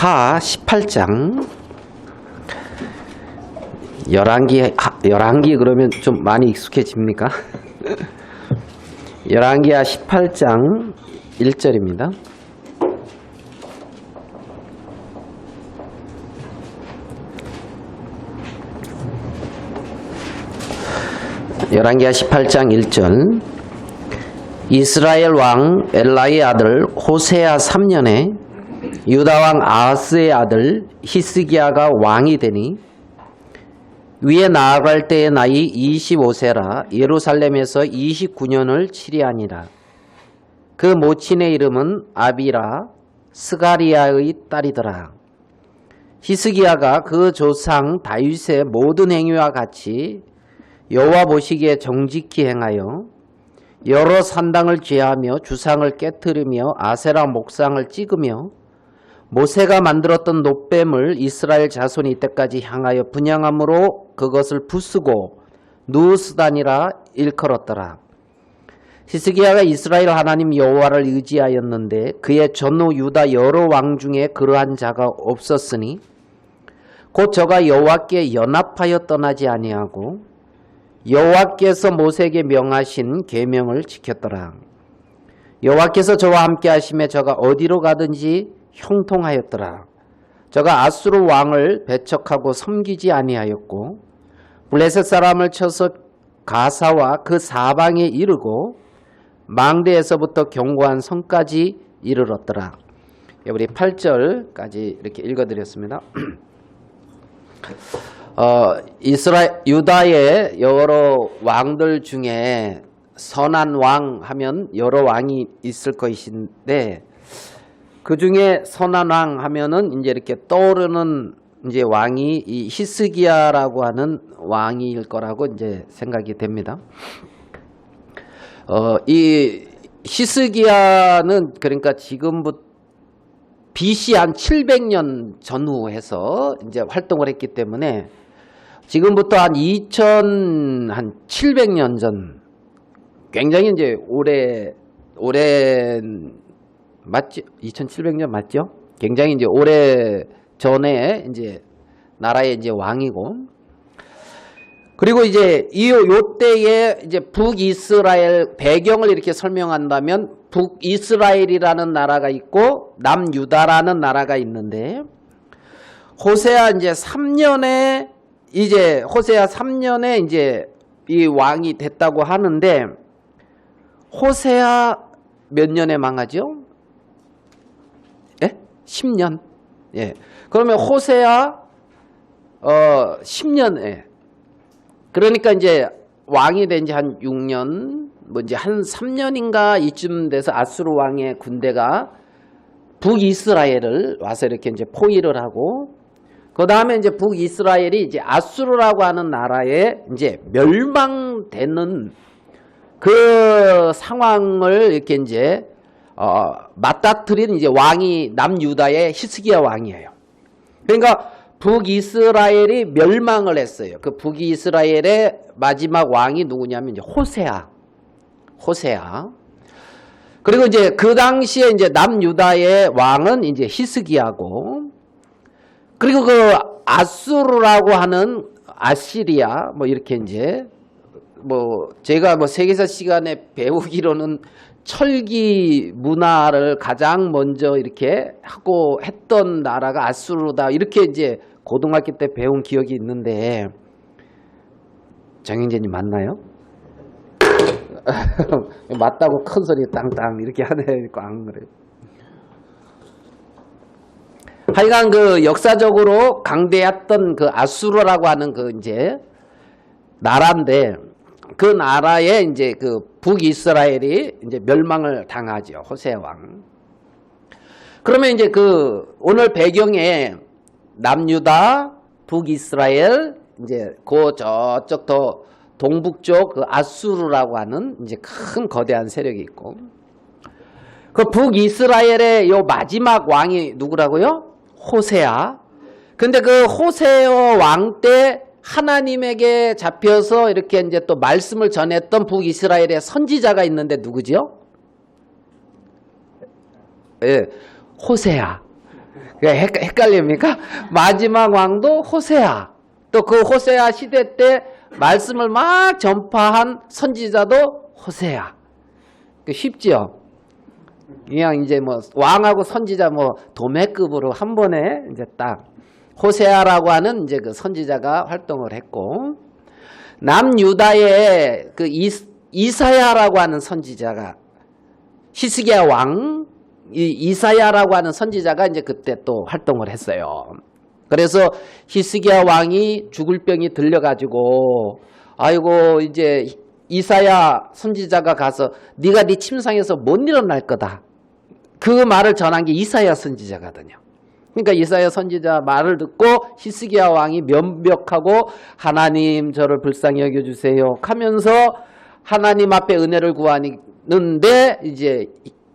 하 18장 11기 그러면 좀 많이 익숙해집니까? 열왕기하 18장 1절입니다. 열왕기하 18장 1절 이스라엘 왕 엘라의 아들 호세아 3년에 유다 왕 아하스의 아들 히스기야가 왕이 되니 위에 나아갈 때의 나이 25세라 예루살렘에서 29년을 치리하니라. 그 모친의 이름은 아비라 스가리아의 딸이더라. 히스기야가 그 조상 다윗의 모든 행위와 같이 여호와 보시기에 정직히 행하여 여러 산당을 제하며 주상을 깨뜨리며 아세라 목상을 찍으며 모세가 만들었던 놋뱀을 이스라엘 자손이 이때까지 향하여 분향함으로 그것을 부수고 누스단이라 일컬었더라. 히스기야가 이스라엘 하나님 여호와를 의지하였는데 그의 전후 유다 여러 왕 중에 그러한 자가 없었으니 곧 저가 여호와께 연합하여 떠나지 아니하고 여호와께서 모세에게 명하신 계명을 지켰더라. 여호와께서 저와 함께 하심에 저가 어디로 가든지 형통하였더라. 저가 아수르 왕을 배척하고 섬기지 아니하였고 블레셋 사람을 쳐서 가사와 그 사방에 이르고 망대에서부터 견고한 성까지 이르렀더라. 우리 8절까지 이렇게 읽어드렸습니다. 유다의 여러 왕들 중에 선한 왕 하면 여러 왕이 있을 것인데 그 중에 선한 왕 하면은 이제 이렇게 떠오르는 이제 왕이 이 히스기야라고 하는 왕일 거라고 이제 생각이 됩니다. 이 히스기야는 그러니까 지금부터 BC 한 700년 전후 해서 이제 활동을 했기 때문에 지금부터 한 700년 전 굉장히 이제 오랜 맞죠? 2700년 맞죠? 굉장히 이제 오래 전에 이제 나라의 이제 왕이고 그리고 이제 요때에 이제 북이스라엘 배경을 이렇게 설명한다면 북이스라엘이라는 나라가 있고 남유다라는 나라가 있는데 호세아 3년에 이제 이 왕이 됐다고 하는데 호세아 몇 년에 망하죠? 10년. 예. 그러면 호세아 10년에 그러니까 이제 왕이 된 지 한 6년 뭐 이제 한 3년인가 이쯤 돼서 아수르 왕의 군대가 북이스라엘을 와서 이렇게 이제 포위를 하고 그다음에 이제 북이스라엘이 이제 아수르라고 하는 나라에 이제 멸망되는 그 상황을 이렇게 이제 맞닥뜨린 이제 왕이 남유다의 히스기야 왕이에요. 그러니까 북이스라엘이 멸망을 했어요. 그 북이스라엘의 마지막 왕이 누구냐면 이제 호세아. 그리고 이제 그 당시에 이제 남유다의 왕은 이제 히스기야고, 그리고 그 아수르라고 하는 아시리아 뭐 이렇게 이제 뭐 제가 뭐 세계사 시간에 배우기로는 철기 문화를 가장 먼저 이렇게 하고 했던 나라가 아수르다 이렇게 이제 고등학교 때 배운 기억이 있는데 정영재님 맞나요? 맞다고 큰 소리 땅땅 이렇게 하네. 안 그래요. 하여간 그 역사적으로 강대했던 그 아수르라고 하는 그 이제 나라인데 그 나라에 이제 그 북이스라엘이 이제 멸망을 당하죠. 호세 왕. 그러면 이제 그 오늘 배경에 남유다, 북이스라엘, 이제 그 저쪽 더 동북쪽 그 아수르라고 하는 이제 큰 거대한 세력이 있고 그 북이스라엘의 요 마지막 왕이 누구라고요? 호세아. 근데 그 호세아 왕 때 하나님에게 잡혀서 이렇게 이제 또 말씀을 전했던 북이스라엘의 선지자가 있는데 누구죠? 예, 호세아. 헷갈립니까? 마지막 왕도 호세아. 또 그 호세아 시대 때 말씀을 막 전파한 선지자도 호세아. 쉽지요? 그냥 이제 뭐 왕하고 선지자 뭐 도매급으로 한 번에 이제 딱 호세아라고 하는 이제 그 선지자가 활동을 했고, 남유다의 그 이사야라고 하는 선지자가, 히스기야 왕 이사야라고 하는 선지자가 이제 그때 또 활동을 했어요. 그래서 히스기야 왕이 죽을 병이 들려가지고, 아이고 이제 이사야 선지자가 가서 네가 네 침상에서 못 일어날 거다, 그 말을 전한 게 이사야 선지자거든요. 그러니까 이사야 선지자 말을 듣고 히스기야 왕이 면벽하고 하나님 저를 불쌍히 여겨주세요 하면서 하나님 앞에 은혜를 구하는데, 이제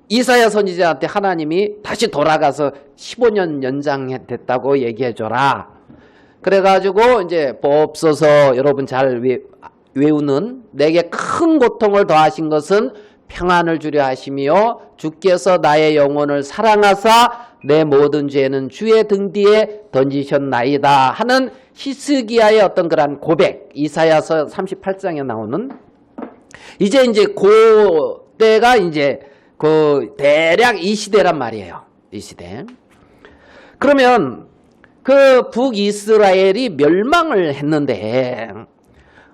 이사야 선지자한테 하나님이 다시 돌아가서 15년 연장됐다고 얘기해줘라. 그래가지고 이제 보옵소서, 여러분 잘 외우는, 내게 큰 고통을 더하신 것은 평안을 주려 하시며 주께서 나의 영혼을 사랑하사 내 모든 죄는 주의 등 뒤에 던지셨나이다 하는 히스기야의 어떤 그런 고백, 이사야서 38장에 나오는, 이제 그때가 이제 그 대략 이 시대란 말이에요. 이 시대. 그러면 그 북이스라엘이 멸망을 했는데,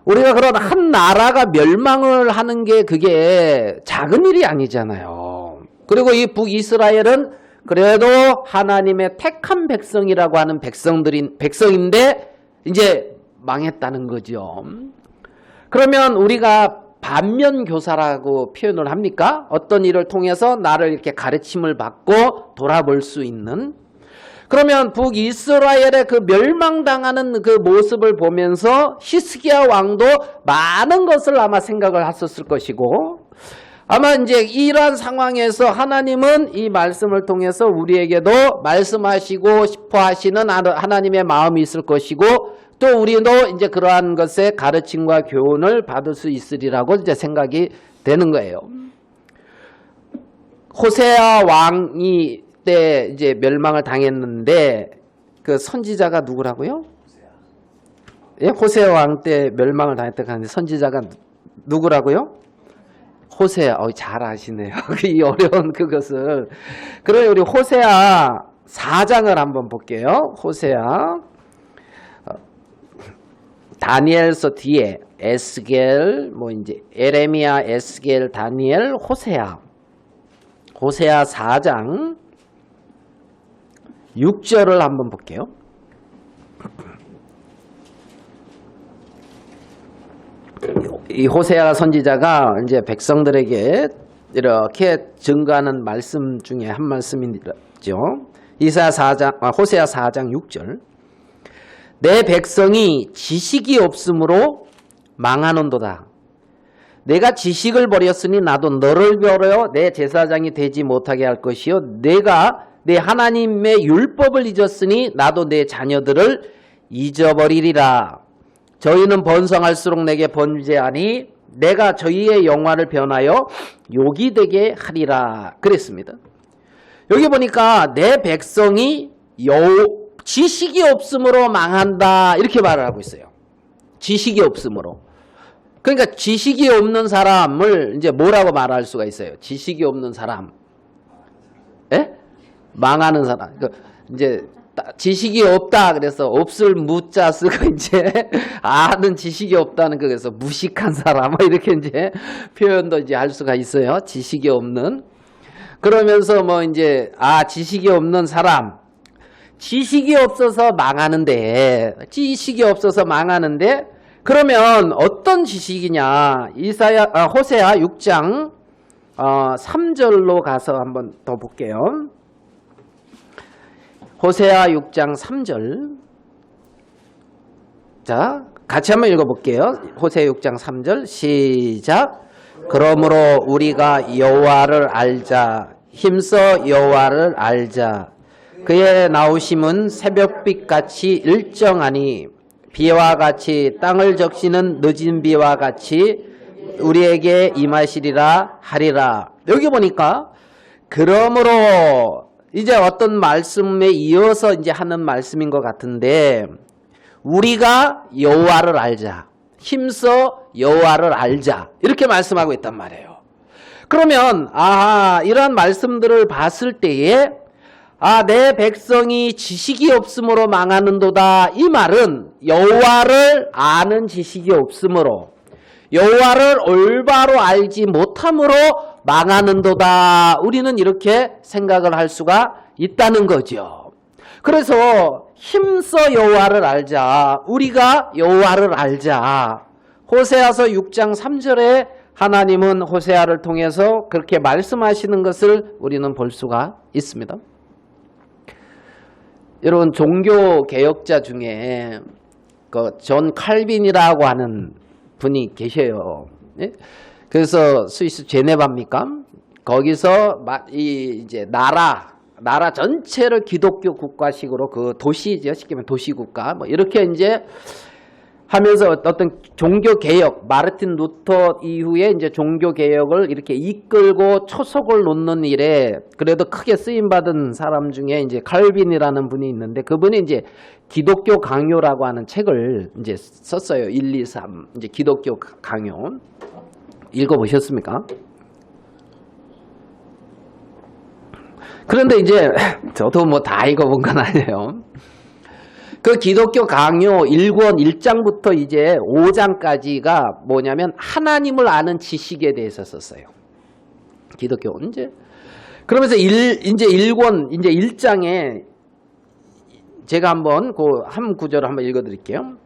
우리가 그런 한 나라가 멸망을 하는 게 그게 작은 일이 아니잖아요. 그리고 이 북이스라엘은 그래도 하나님의 택한 백성이라고 하는 백성인데 이제 망했다는 거죠. 그러면 우리가 반면교사라고 표현을 합니까? 어떤 일을 통해서 나를 이렇게 가르침을 받고 돌아볼 수 있는. 그러면 북이스라엘의 그 멸망당하는 그 모습을 보면서 히스기야 왕도 많은 것을 아마 생각을 했었을 것이고, 아마 이제 이러한 상황에서 하나님은 이 말씀을 통해서 우리에게도 말씀하시고 싶어 하시는 하나님의 마음이 있을 것이고, 또 우리도 이제 그러한 것에 가르침과 교훈을 받을 수 있으리라고 이제 생각이 되는 거예요. 호세아 왕이 때 이제 멸망을 당했는데 그 선지자가 누구라고요? 예, 호세아 왕 때 멸망을 당했다고 하는데 선지자가 누구라고요? 호세아. 잘 아시네요. 이 어려운 그것을. 그럼 우리 호세아 4장을 한번 볼게요. 호세아. 다니엘서 뒤에 에스겔, 뭐 이제 에레미야, 에스겔, 다니엘, 호세아. 호세아 4장 6절을 한번 볼게요. 이 호세아 선지자가 이제 백성들에게 이렇게 증거하는 말씀 중에 한 말씀이죠. 호세아 4장 6절. 내 백성이 지식이 없으므로 망하는도다. 내가 지식을 버렸으니 나도 너를 버려 내 제사장이 되지 못하게 할 것이요, 내가 내 하나님의 율법을 잊었으니 나도 내 자녀들을 잊어버리리라. 저희는 번성할수록 내게 번제하니 내가 저희의 영화를 변하여 욕이 되게 하리라 그랬습니다. 여기 보니까 내 백성이 지식이 없으므로 망한다 이렇게 말을 하고 있어요. 지식이 없으므로. 그러니까 지식이 없는 사람을 이제 뭐라고 말할 수가 있어요? 지식이 없는 사람. 예? 망하는 사람. 이제 지식이 없다 그래서 없을 무자 쓰고 이제 아는 지식이 없다는 거, 그래서 무식한 사람 이렇게 이제 표현도 이제 할 수가 있어요. 지식이 없는. 그러면서 뭐 이제 지식이 없는 사람. 지식이 없어서 망하는데, 그러면 어떤 지식이냐? 호세아 6장 3절로 가서 한번 더 볼게요. 호세아 6장 3절. 자, 같이 한번 읽어볼게요. 호세아 6장 3절 시작. 그러므로 우리가 여호와를 알자. 힘써 여호와를 알자. 그의 나오심은 새벽빛같이 일정하니 비와 같이 땅을 적시는 늦은 비와 같이 우리에게 임하시리라 하리라. 여기 보니까 그러므로 이제 어떤 말씀에 이어서 이제 하는 말씀인 것 같은데, 우리가 여호와를 알자, 힘써 여호와를 알자, 이렇게 말씀하고 있단 말이에요. 그러면 이러한 말씀들을 봤을 때에 내 백성이 지식이 없으므로 망하는도다, 이 말은 여호와를 아는 지식이 없으므로, 여호와를 올바로 알지 못함으로 망하는도다, 우리는 이렇게 생각을 할 수가 있다는 거죠. 그래서 힘써 여호와를 알자, 우리가 여호와를 알자. 호세아서 6장 3절에 하나님은 호세아를 통해서 그렇게 말씀하시는 것을 우리는 볼 수가 있습니다. 여러분, 종교 개혁자 중에 존 칼빈이라고 하는 분이 계셔요. 그래서 스위스 제네바입니까? 거기서 이제 나라 전체를 기독교 국가식으로, 그 도시죠, 쉽게 말하면 도시국가, 뭐 이렇게 이제 하면서 어떤 종교 개혁, 마르틴 루터 이후에 이제 종교 개혁을 이렇게 이끌고 초석을 놓는 일에 그래도 크게 쓰임 받은 사람 중에 이제 칼빈이라는 분이 있는데, 그분이 이제 기독교 강요라고 하는 책을 이제 썼어요. 1, 2, 3 이제 기독교 강요. 읽어보셨습니까? 그런데 이제 저도 뭐 다 읽어본 건 아니에요. 그 기독교 강요 1권 1장부터 이제 5장까지가 뭐냐면 하나님을 아는 지식에 대해서 썼어요. 기독교 이제 그러면서 이제 1권 이제 1장에 제가 한번 한 구절을 한번 읽어드릴게요.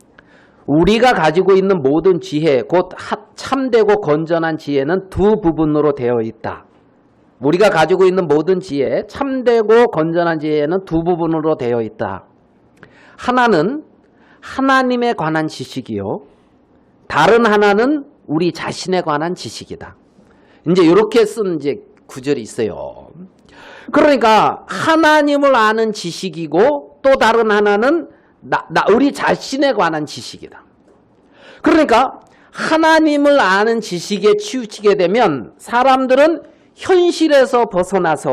우리가 가지고 있는 모든 지혜, 곧 참되고 건전한 지혜는 두 부분으로 되어 있다. 우리가 가지고 있는 모든 지혜, 참되고 건전한 지혜는 두 부분으로 되어 있다. 하나는 하나님에 관한 지식이요, 다른 하나는 우리 자신에 관한 지식이다. 이제 이렇게 쓴 이제 구절이 있어요. 그러니까 하나님을 아는 지식이고 또 다른 하나는 우리 자신에 관한 지식이다. 그러니까 하나님을 아는 지식에 치우치게 되면 사람들은 현실에서 벗어나서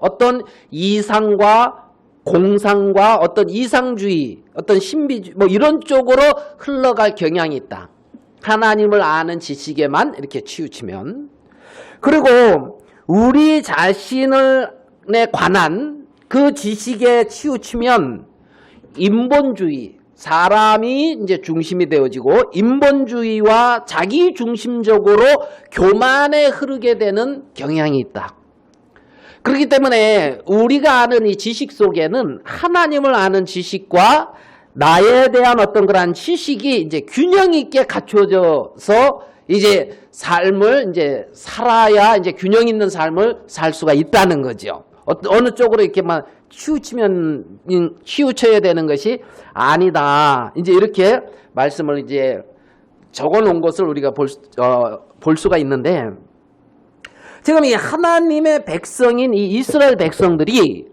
어떤 이상과 공상과 어떤 이상주의, 어떤 신비주의 뭐 이런 쪽으로 흘러갈 경향이 있다. 하나님을 아는 지식에만 이렇게 치우치면. 그리고 우리 자신에 관한 그 지식에 치우치면 인본주의, 사람이 이제 중심이 되어지고 인본주의와 자기 중심적으로 교만에 흐르게 되는 경향이 있다. 그렇기 때문에 우리가 아는 이 지식 속에는 하나님을 아는 지식과 나에 대한 어떤 그런 지식이 이제 균형 있게 갖춰져서 이제 삶을 이제 살아야 이제 균형 있는 삶을 살 수가 있다는 거죠. 어느 쪽으로 이렇게만 치우쳐야 되는 것이 아니다. 이제 이렇게 말씀을 이제 적어 놓은 것을 우리가 볼 수가 있는데, 지금 이 하나님의 백성인 이 이스라엘 백성들이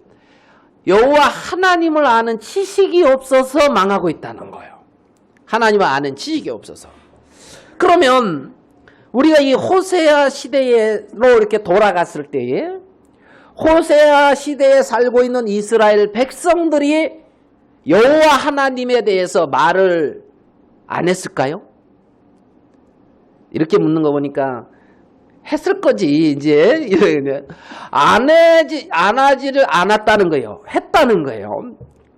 여호와 하나님을 아는 지식이 없어서 망하고 있다는 거예요. 하나님을 아는 지식이 없어서. 그러면 우리가 이 호세아 시대로 이렇게 돌아갔을 때에 호세아 시대에 살고 있는 이스라엘 백성들이 여호와 하나님에 대해서 말을 안 했을까요? 이렇게 묻는 거 보니까 했을 거지. 이제 안 하지를 않았다는 거예요. 했다는 거예요.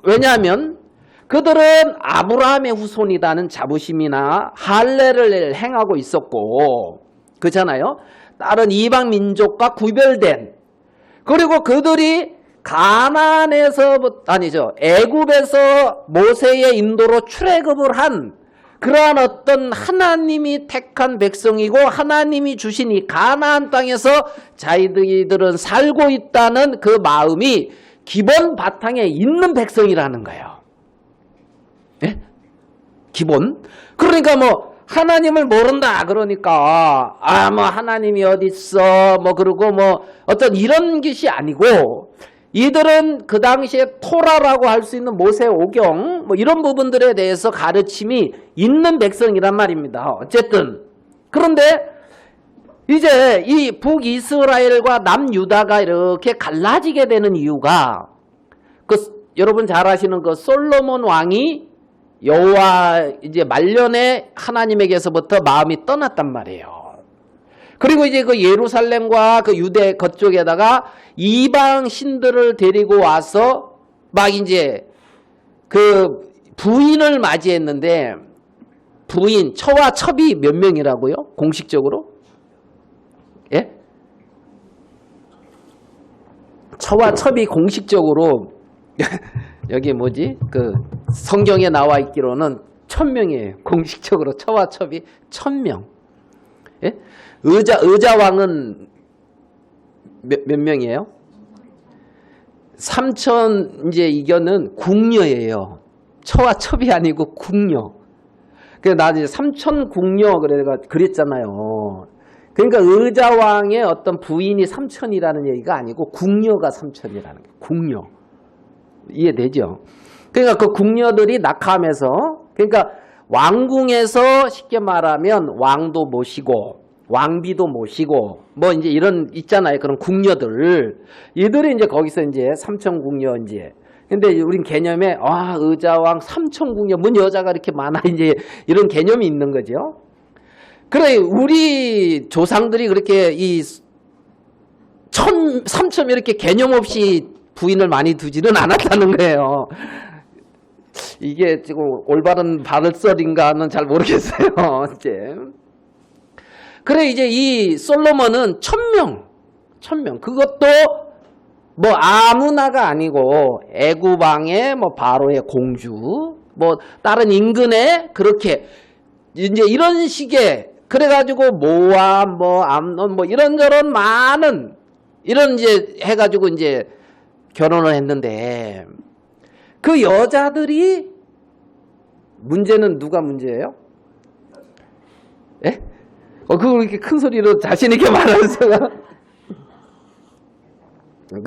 왜냐하면 그들은 아브라함의 후손이라는 자부심이나 할례를 행하고 있었고, 그렇잖아요. 다른 이방 민족과 구별된, 그리고 그들이 애굽에서 모세의 인도로 출애굽을 한 그러한 어떤 하나님이 택한 백성이고 하나님이 주신 이 가나안 땅에서 자기들은 살고 있다는 그 마음이 기본 바탕에 있는 백성이라는 거예요. 예? 기본. 그러니까 뭐 하나님을 모른다 그러니까 뭐 하나님이 어디 있어 그러고 어떤 이런 것이 아니고, 이들은 그 당시에 토라라고 할 수 있는 모세 오경 이런 부분들에 대해서 가르침이 있는 백성이란 말입니다. 어쨌든 그런데 이제 이 북이스라엘과 남유다가 이렇게 갈라지게 되는 이유가 여러분 잘 아시는 솔로몬 왕이 여호와 이제 말년에 하나님에게서부터 마음이 떠났단 말이에요. 그리고 이제 예루살렘과 유대 그쪽에다가 이방 신들을 데리고 와서 막 이제 부인을 맞이했는데, 부인 처와 첩이 몇 명이라고요? 공식적으로? 예? 처와 첩이 공식적으로 여기 뭐지? 성경에 나와 있기로는 1000명이에요. 공식적으로 처와 첩이 1000명. 예? 의자왕은 몇 명이에요? 3000 이제 이거는 궁녀예요. 처와 첩이 아니고 궁녀. 그래서 나 이제 3000 궁녀 그랬잖아요. 그러니까 의자왕의 어떤 부인이 3000이라는 얘기가 아니고 궁녀가 3000이라는 거예요. 궁녀. 이해되죠? 그러니까 그 궁녀들이 낙함해서, 그러니까 왕궁에서 쉽게 말하면 왕도 모시고 왕비도 모시고 뭐 이제 이런 있잖아요. 그런 궁녀들. 이들이 이제 거기서 이제 3000 궁녀 이제. 근데 우린 개념에 의자왕 3000 궁녀, 뭔 여자가 이렇게 많아, 이제 이런 개념이 있는 거죠. 그래, 우리 조상들이 그렇게 3000 이렇게 개념 없이 부인을 많이 두지는 않았다는 거예요. 이게 지금 올바른 발설인가는 잘 모르겠어요. 이제. 그래, 이제 이 솔로몬은 1000명. 그것도 뭐 아무나가 아니고 애굽왕의 뭐 바로의 공주, 뭐 다른 인근에 그렇게 이제 이런 식의, 그래가지고 모압, 뭐 암논, 뭐 이런저런 많은 이런 이제 해가지고 이제 결혼을 했는데, 그 여자들이 문제는 누가 문제예요? 예? 그걸 이렇게 큰 소리로 자신있게 말하면서.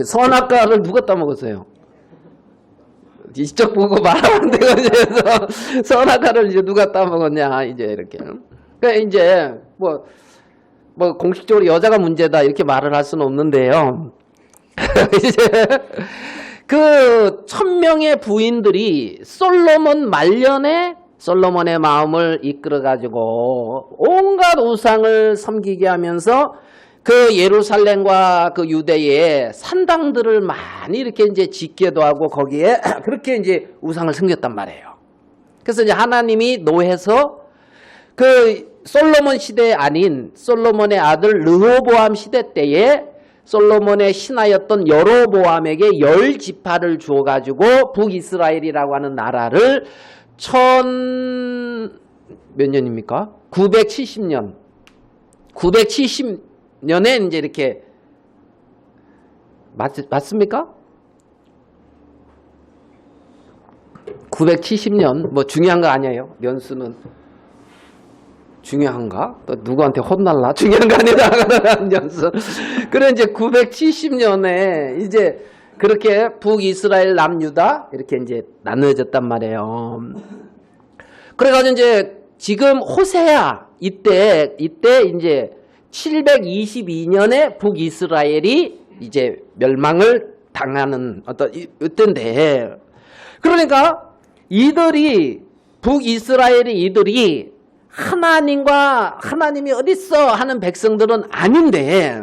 선악과를 누가 따먹었어요? 이쪽 보고 말하면 되거든요. 선악과를 이제 누가 따먹었냐, 이제 이렇게. 그러니까 이제 뭐 공식적으로 여자가 문제다 이렇게 말을 할 수는 없는데요. 이제 1000명의 부인들이 솔로몬 말년에 솔로몬의 마음을 이끌어가지고 온갖 우상을 섬기게 하면서 예루살렘과 유대에 산당들을 많이 이렇게 이제 짓게도 하고 거기에 그렇게 이제 우상을 섬겼단 말이에요. 그래서 이제 하나님이 노해서 솔로몬 시대 아닌 솔로몬의 아들 르호보암 시대 때에 솔로몬의 신하였던 여로보암에게 10지파를 주어가지고 북이스라엘이라고 하는 나라를 몇 년입니까? 970년에 이제 이렇게 맞습니까? 970년 뭐 중요한 거 아니에요? 연수는 중요한가? 또 누구한테 혼날라? 중요한 거 아니다. 연수. 그래 이제 970년에 이제 그렇게 북이스라엘 남유다 이렇게 이제 나눠졌단 말이에요. 그래가지고 이제 지금 호세아 이때 이제 722년에 북이스라엘이 이제 멸망을 당하는 어떤 이때인데, 그러니까 이들이 하나님이 어딨어 하는 백성들은 아닌데,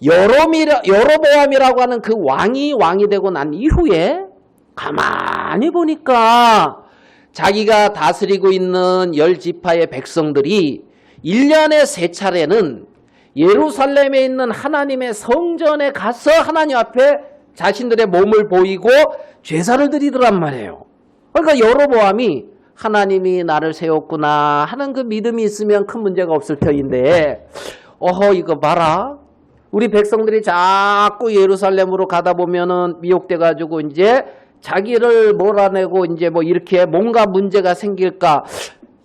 여로보암이라고 하는 그 왕이 되고 난 이후에 가만히 보니까 자기가 다스리고 있는 10지파의 백성들이 1년에 3차례는 예루살렘에 있는 하나님의 성전에 가서 하나님 앞에 자신들의 몸을 보이고 제사를 드리더란 말이에요. 그러니까 여로보암이 하나님이 나를 세웠구나 하는 그 믿음이 있으면 큰 문제가 없을 터인데, 이거 봐라. 우리 백성들이 자꾸 예루살렘으로 가다 보면은 미혹돼가지고 이제 자기를 몰아내고 이제 뭐 이렇게 뭔가 문제가 생길까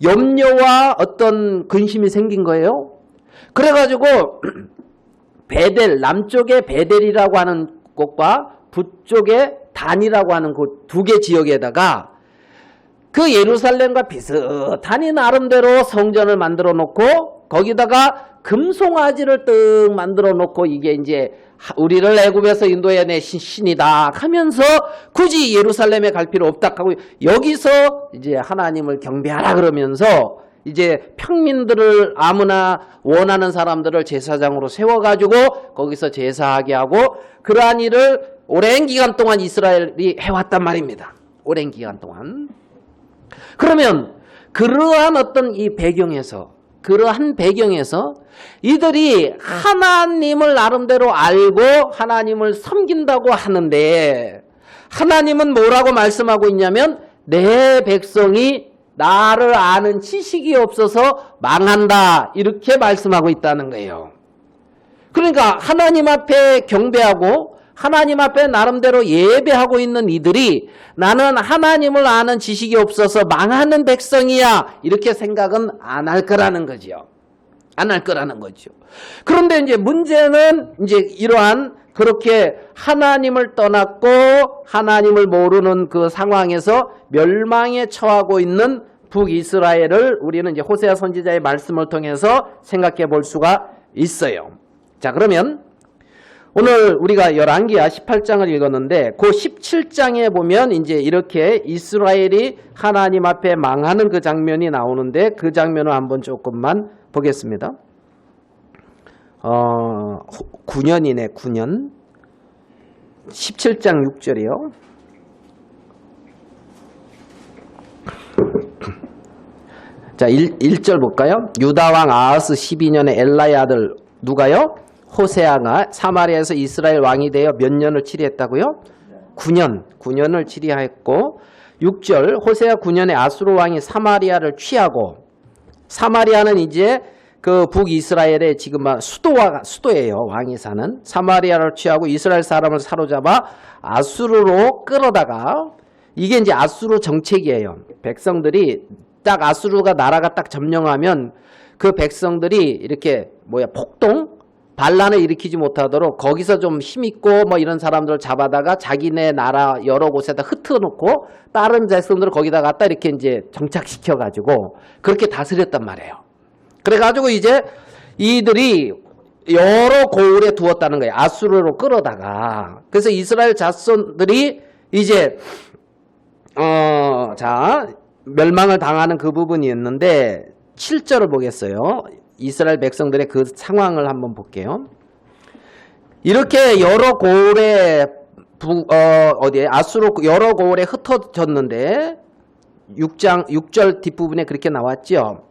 염려와 어떤 근심이 생긴 거예요. 그래가지고 남쪽에 베델이라고 하는 곳과 북쪽에 단이라고 하는 곳 2개 지역에다가 예루살렘과 비슷하니 나름대로 성전을 만들어 놓고 거기다가 금송아지를 떡 만들어 놓고 이게 이제 우리를 애굽에서 인도해낸 신이다 하면서 굳이 예루살렘에 갈 필요 없다 하고 여기서 이제 하나님을 경배하라 그러면서 이제 평민들을 아무나 원하는 사람들을 제사장으로 세워가지고 거기서 제사하게 하고 그러한 일을 오랜 기간 동안 이스라엘이 해왔단 말입니다. 오랜 기간 동안. 그러면 그러한 어떤 이 배경에서 그러한 배경에서 이들이 하나님을 나름대로 알고 하나님을 섬긴다고 하는데 하나님은 뭐라고 말씀하고 있냐면 내 백성이 나를 아는 지식이 없어서 망한다 이렇게 말씀하고 있다는 거예요. 그러니까 하나님 앞에 경배하고 하나님 앞에 나름대로 예배하고 있는 이들이 나는 하나님을 아는 지식이 없어서 망하는 백성이야 이렇게 생각은 안 할 거라는 거죠. 안 할 거라는 거죠. 그런데 이제 문제는 이제 이러한 그렇게 하나님을 떠났고 하나님을 모르는 그 상황에서 멸망에 처하고 있는 북이스라엘을 우리는 이제 호세아 선지자의 말씀을 통해서 생각해 볼 수가 있어요. 자, 그러면 오늘 우리가 열왕기하 18장을 읽었는데 그 17장에 보면 이제 이렇게 이스라엘이 하나님 앞에 망하는 그 장면이 나오는데 그 장면을 한번 조금만 보겠습니다. 9년이네 9년 17장 6절이요. 자 1절 볼까요? 유다왕 아하스 12년에 엘라의 아들 누가요? 호세아가 사마리아에서 이스라엘 왕이 되어 몇 년을 치리했다고요? 9년을 치리하였고 6절 호세아 9년에 아수르 왕이 사마리아를 취하고 사마리아는 이제 그 북이스라엘의 지금 수도예요. 왕이 사는 사마리아를 취하고 이스라엘 사람을 사로잡아 아수르로 끌어다가 이게 이제 아수르 정책이에요. 백성들이 딱 아수르가 나라가 딱 점령하면 그 백성들이 이렇게 폭동 반란을 일으키지 못하도록 거기서 좀 힘있고 뭐 이런 사람들을 잡아다가 자기네 나라 여러 곳에다 흩어놓고 다른 백성들을 거기다 갖다 이렇게 이제 정착시켜가지고 그렇게 다스렸단 말이에요. 그래가지고 이제 이들이 여러 고을에 두었다는 거예요. 아수르로 끌어다가. 그래서 이스라엘 자손들이 이제 멸망을 당하는 그 부분이 있는데 7절을 보겠어요. 이스라엘 백성들의 그 상황을 한번 볼게요. 이렇게 여러 고을에 아수르 여러 고을에 흩어졌는데 6절 뒷부분에 그렇게 나왔죠.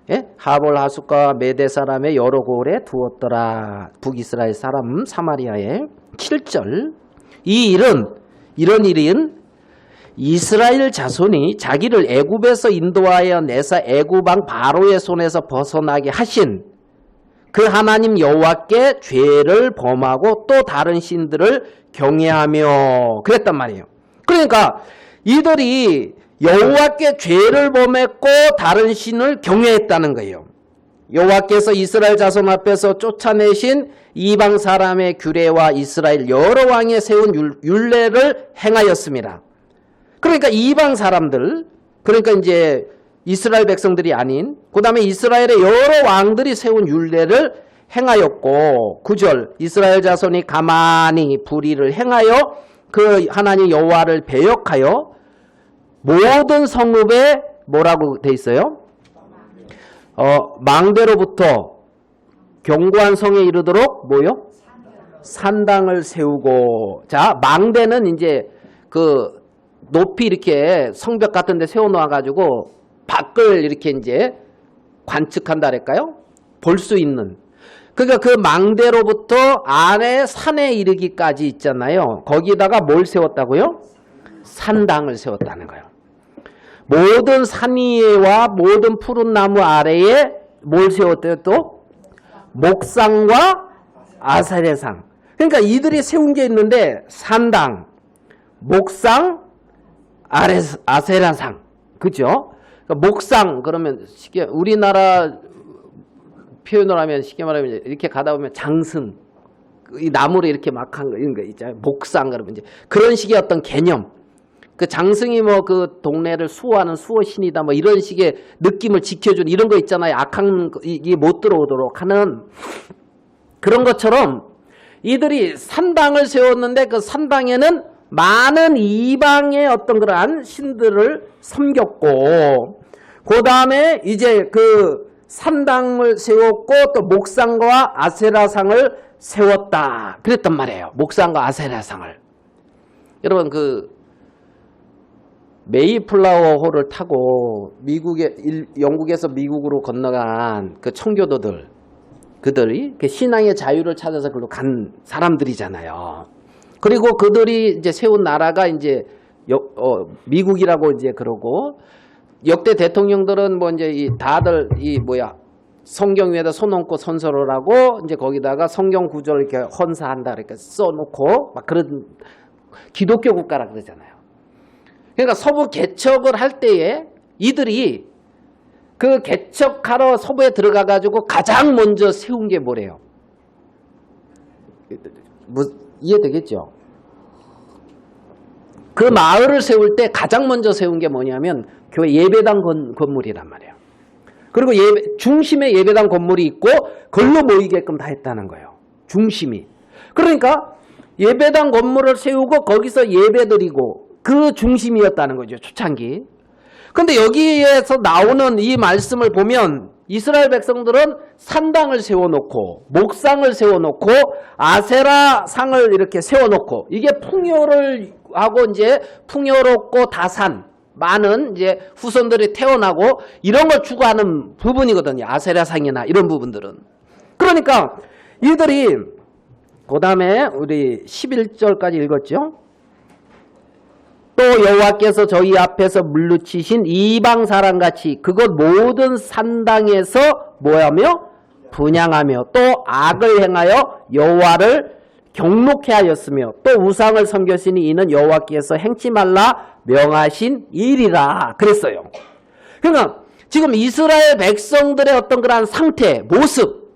예? 하볼 하숫과 메대 사람의 여러 고을에 두었더라. 북이스라엘 사람 사마리아에. 7절 이런 일은 이스라엘 자손이 자기를 애굽에서 인도하여 내사 애굽 왕 바로의 손에서 벗어나게 하신 그 하나님 여호와께 죄를 범하고 또 다른 신들을 경외하며 그랬단 말이에요. 그러니까 이들이 여호와께 죄를 범했고 다른 신을 경외했다는 거예요. 여호와께서 이스라엘 자손 앞에서 쫓아내신 이방 사람의 규례와 이스라엘 여러 왕에 세운 율례를 행하였습니다. 그러니까 이방 사람들, 그러니까 이제 이스라엘 백성들이 아닌 그 다음에 이스라엘의 여러 왕들이 세운 율례를 행하였고 9절 이스라엘 자손이 가만히 불의를 행하여 그 하나님 여호와를 배역하여 모든 성읍에 뭐라고 돼 있어요? 망대로부터 견고한 성에 이르도록 뭐요? 산당을 세우고 자 망대는 이제 그 높이 이렇게 성벽 같은 데 세워놓아 가지고 밖을 이렇게 이제 관측한다 할까요? 볼 수 있는. 그러니까 그 망대로부터 안에 산에 이르기까지 있잖아요. 거기다가 뭘 세웠다고요? 산당을 세웠다는 거예요. 모든 산 위에와 모든 푸른 나무 아래에 뭘 세웠대요 또? 목상과 아세라상. 그러니까 이들이 세운 게 있는데 산당, 목상, 아세라상. 그죠? 그러니까 목상 그러면 쉽게 우리나라 표현을 하면 쉽게 말하면 이렇게 가다 보면 장승 이 나무로 이렇게 막 한 거 이런 거 있잖아요. 목상 그러면 이제 그런 식의 어떤 개념. 그 장승이 뭐 그 동네를 수호하는 수호신이다 뭐 이런 식의 느낌을 지켜주는 이런 거 있잖아요. 악한 이게 못 들어오도록 하는 그런 것처럼 이들이 산당을 세웠는데 그 산당에는 많은 이방의 어떤 그러한 신들을 섬겼고 그 다음에 이제 그 산당을 세웠고 또 목상과 아세라상을 세웠다 그랬단 말이에요. 목상과 아세라상을. 여러분 그 메이플라워 호를 타고 영국에서 미국으로 건너간 그 청교도들 그들이 그 신앙의 자유를 찾아서 그걸로 간 사람들이잖아요. 그리고 그들이 이제 세운 나라가 이제 미국이라고 이제 그러고 역대 대통령들은 뭐 이제 다들 성경 위에다 손 얹고 선서를 하고 이제 거기다가 성경 구절을 이렇게 헌사한다 이렇게 써놓고 막 그런 기독교 국가라 그러잖아요. 그러니까 서부 개척을 할 때에 이들이 그 개척하러 서부에 들어가 가지고 가장 먼저 세운 게 뭐래요? 이해되겠죠? 그 마을을 세울 때 가장 먼저 세운 게 뭐냐면 교회 예배당 건물이란 말이에요. 그리고 중심에 예배당 건물이 있고 걸로 모이게끔 다 했다는 거예요. 중심이. 그러니까 예배당 건물을 세우고 거기서 예배드리고 그 중심이었다는 거죠. 초창기. 근데 여기에서 나오는 이 말씀을 보면 이스라엘 백성들은 산당을 세워놓고 목상을 세워놓고 아세라 상을 이렇게 세워놓고 이게 풍요를 하고 이제 풍요롭고 다산 많은 이제 후손들이 태어나고 이런 걸 추구하는 부분이거든요. 아세라 상이나 이런 부분들은. 그러니까 이들이 그 다음에 우리 11절까지 읽었죠. 또 여호와께서 저희 앞에서 물리치신 이방 사람같이 그것 모든 산당에서 뭐하며 분향하며 또 악을 행하여 여호와를 경록해 하였으며 또 우상을 섬겼으니 이는 여호와께서 행치 말라 명하신 일이라 그랬어요. 그러니까 지금 이스라엘 백성들의 어떤 그러한 상태, 모습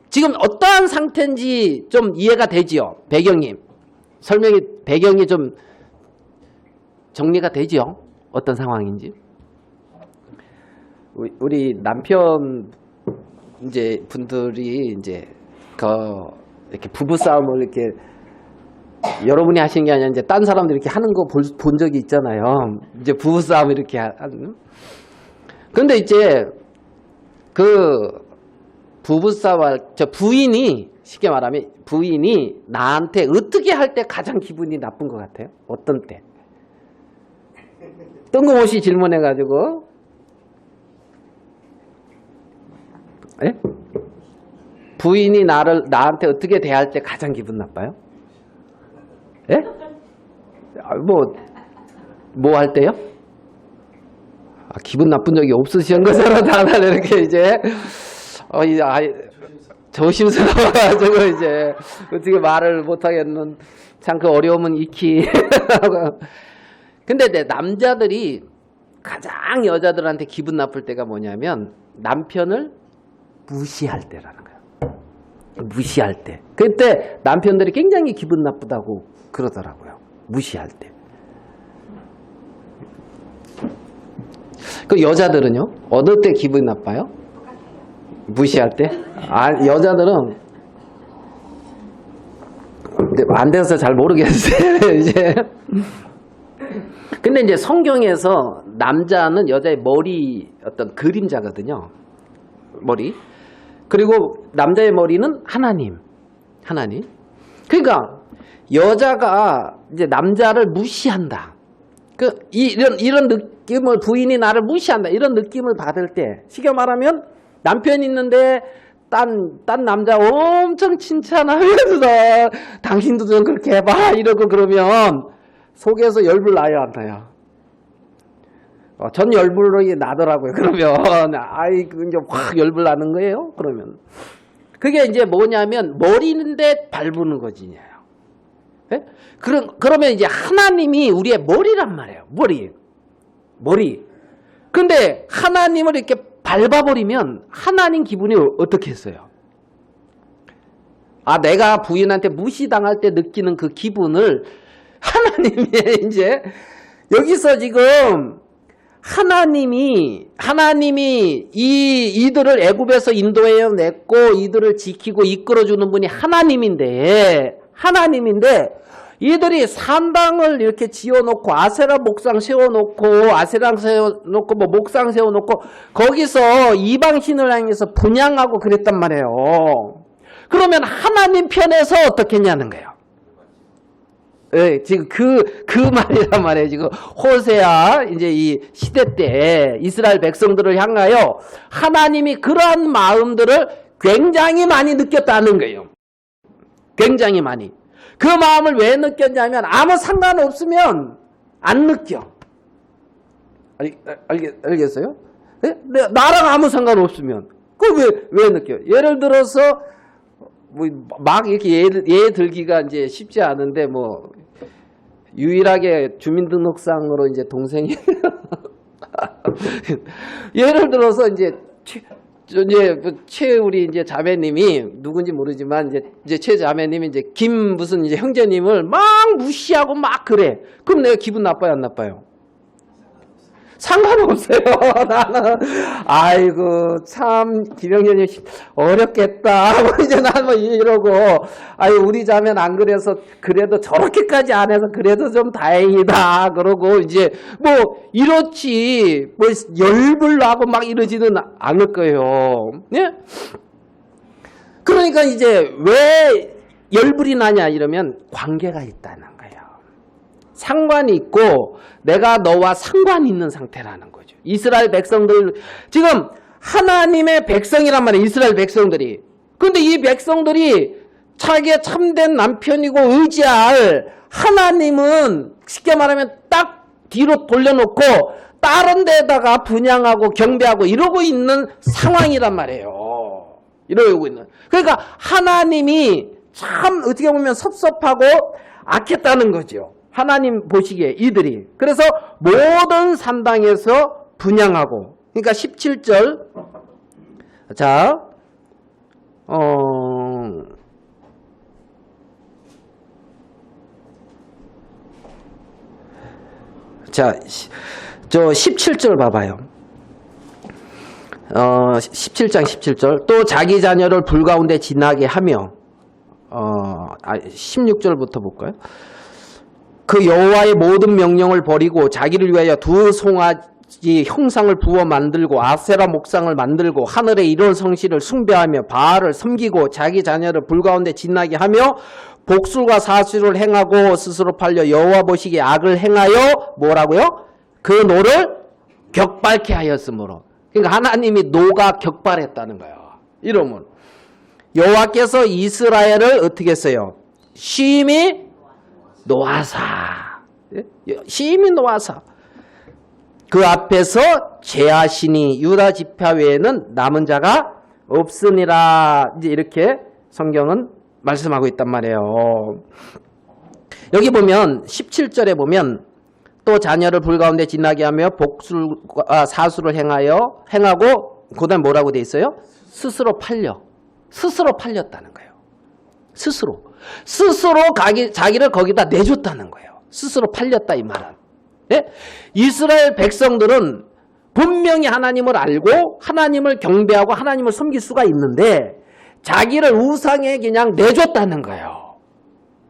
지금 어떠한 상태인지 좀 이해가 되지요. 배경이 좀 정리가 되죠? 어떤 상황인지. 우리 남편 이제 분들이 이제 이렇게 부부 싸움을 이렇게 여러분이 하신 게 아니라 이제 딴 사람들이 이렇게 하는 거 본 적이 있잖아요. 이제 부부 싸움 이렇게 하는. 근데 이제 그 부부 싸움 부인이 쉽게 말하면 부인이 나한테 어떻게 할 때 가장 기분이 나쁜 것 같아요? 어떤 때? 뜬금없이 질문해가지고 예? 부인이 나한테 어떻게 대할 때 가장 기분 나빠요? 예? 뭐 할 때요? 기분 나쁜 적이 없으신 거잖아. 다들 이렇게 이제 조심스러워가지고 이제 어떻게 말을 못하겠는 참 그 어려움은 익히. 근데 남자들이 가장 여자들한테 기분 나쁠 때가 뭐냐면 남편을 무시할 때라는 거예요. 무시할 때. 그때 남편들이 굉장히 기분 나쁘다고 그러더라고요. 무시할 때. 그 여자들은요? 어느 때 기분 나빠요? 무시할 때? 여자들은 안 돼서 잘 모르겠어요. 이제. 근데 이제 성경에서 남자는 여자의 머리 어떤 그림자거든요. 머리. 그리고 남자의 머리는 하나님. 그러니까 여자가 이제 남자를 무시한다. 이런 느낌을 부인이 나를 무시한다. 이런 느낌을 받을 때 쉽게 말하면 남편이 있는데 딴 남자 엄청 칭찬하면서 당신도 좀 그렇게 해봐 이러고 그러면 속에서 열불 나요 안 나요? 전 열불이 나더라고요. 그러면 이제 확 열불 나는 거예요. 그러면 그게 이제 뭐냐면 머리인데 밟는 거지. 예? 그러면 이제 하나님이 우리의 머리란 말이에요. 머리. 근데 하나님을 이렇게 밟아버리면 하나님 기분이 어떻게 했어요? 내가 부인한테 무시당할 때 느끼는 그 기분을 하나님이 이제 여기서 지금 하나님이 이들을 애굽에서 인도해 냈고 이들을 지키고 이끌어주는 분이 하나님인데 이들이 산당을 이렇게 지어놓고 아세라 목상 세워놓고 뭐 목상 세워놓고 거기서 이방신을 향해서 분향하고 그랬단 말이에요. 그러면 하나님 편에서 어떻게 했냐는 거예요. 예, 지금 그 말이란 말이에요. 지금 호세아 이제 이 시대 때 이스라엘 백성들을 향하여 하나님이 그러한 마음들을 굉장히 많이 느꼈다는 거예요. 굉장히 많이. 그 마음을 왜 느꼈냐면 아무 상관없으면 안 느껴. 알겠어요? 네? 나랑 아무 상관없으면. 왜 느껴? 예를 들어서 막 이렇게 예 들기가 이제 쉽지 않은데 유일하게 주민등록상으로 이제 동생이 예를 들어서 우리 이제 자매님이 누군지 모르지만 이제 최 자매님이 이제 김 무슨 이제 형제님을 막 무시하고 막 그래. 그럼 내가 기분 나빠요, 안 나빠요? 상관없어요. 나는 아이고 참 김영현님 어렵겠다. 이제 나는 이러고 우리 자매는 안 그래서 그래도 저렇게까지 안 해서 그래도 좀 다행이다. 그러고 이제 이렇지 열불 나고 막 이러지는 않을 거예요. 예? 그러니까 이제 왜 열불이 나냐 이러면 관계가 있다는 거예요. 상관이 있고 내가 너와 상관이 있는 상태라는 거죠. 이스라엘 백성들 지금 하나님의 백성이란 말이에요. 이스라엘 백성들이. 그런데 이 백성들이 자기의 참된 남편이고 의지할 하나님은 쉽게 말하면 딱 뒤로 돌려놓고 다른 데다가 분향하고 경배하고 이러고 있는 상황이란 말이에요. 이러고 있는. 그러니까 하나님이 참 어떻게 보면 섭섭하고 악했다는 거죠. 하나님 보시기에 이들이. 그래서 모든 산당에서 분향하고. 그러니까 17절. 자, 저 17절 봐봐요. 17장 17절. 또 자기 자녀를 불 가운데 지나게 하며 16절부터 볼까요? 그 여호와의 모든 명령을 버리고 자기를 위하여 두 송아지 형상을 부어 만들고 아세라 목상을 만들고 하늘의 이런 성실을 숭배하며 바알을 섬기고 자기 자녀를 불 가운데 지나게 하며 복술과 사술을 행하고 스스로 팔려 여호와 보시기에 악을 행하여 뭐라고요? 그 노를 격발케 하였으므로. 그러니까 하나님이 노가 격발했다는 거예요. 이러면 여호와께서 이스라엘을 어떻게 했어요? 심히 노하사. 심히 노하사. 그 앞에서 제하시니 유다 지파 외에는 남은 자가 없으니라. 이제 이렇게 성경은 말씀하고 있단 말이에요. 여기 보면 17절에 보면 또 자녀를 불 가운데 지나게 하며 복술과 사술을 행하고 그다음 뭐라고 돼 있어요? 스스로 팔렸다는 거예요. 스스로 자기를 거기다 내줬다는 거예요. 스스로 팔렸다 이 말은. 예? 이스라엘 백성들은 분명히 하나님을 알고 하나님을 경배하고 하나님을 섬길 수가 있는데 자기를 우상에 그냥 내줬다는 거예요.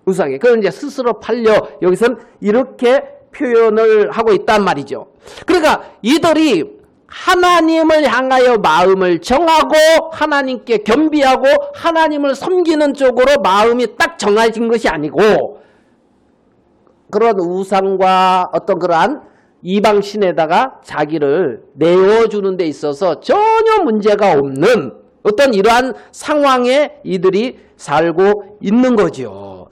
우상에. 그걸 이제 스스로 팔려 여기서는 이렇게 표현을 하고 있단 말이죠. 그러니까 이들이 하나님을 향하여 마음을 정하고 하나님께 겸비하고 하나님을 섬기는 쪽으로 마음이 딱 정해진 것이 아니고 그런 우상과 어떤 그러한 이방신에다가 자기를 내어주는 데 있어서 전혀 문제가 없는 어떤 이러한 상황에 이들이 살고 있는 거죠.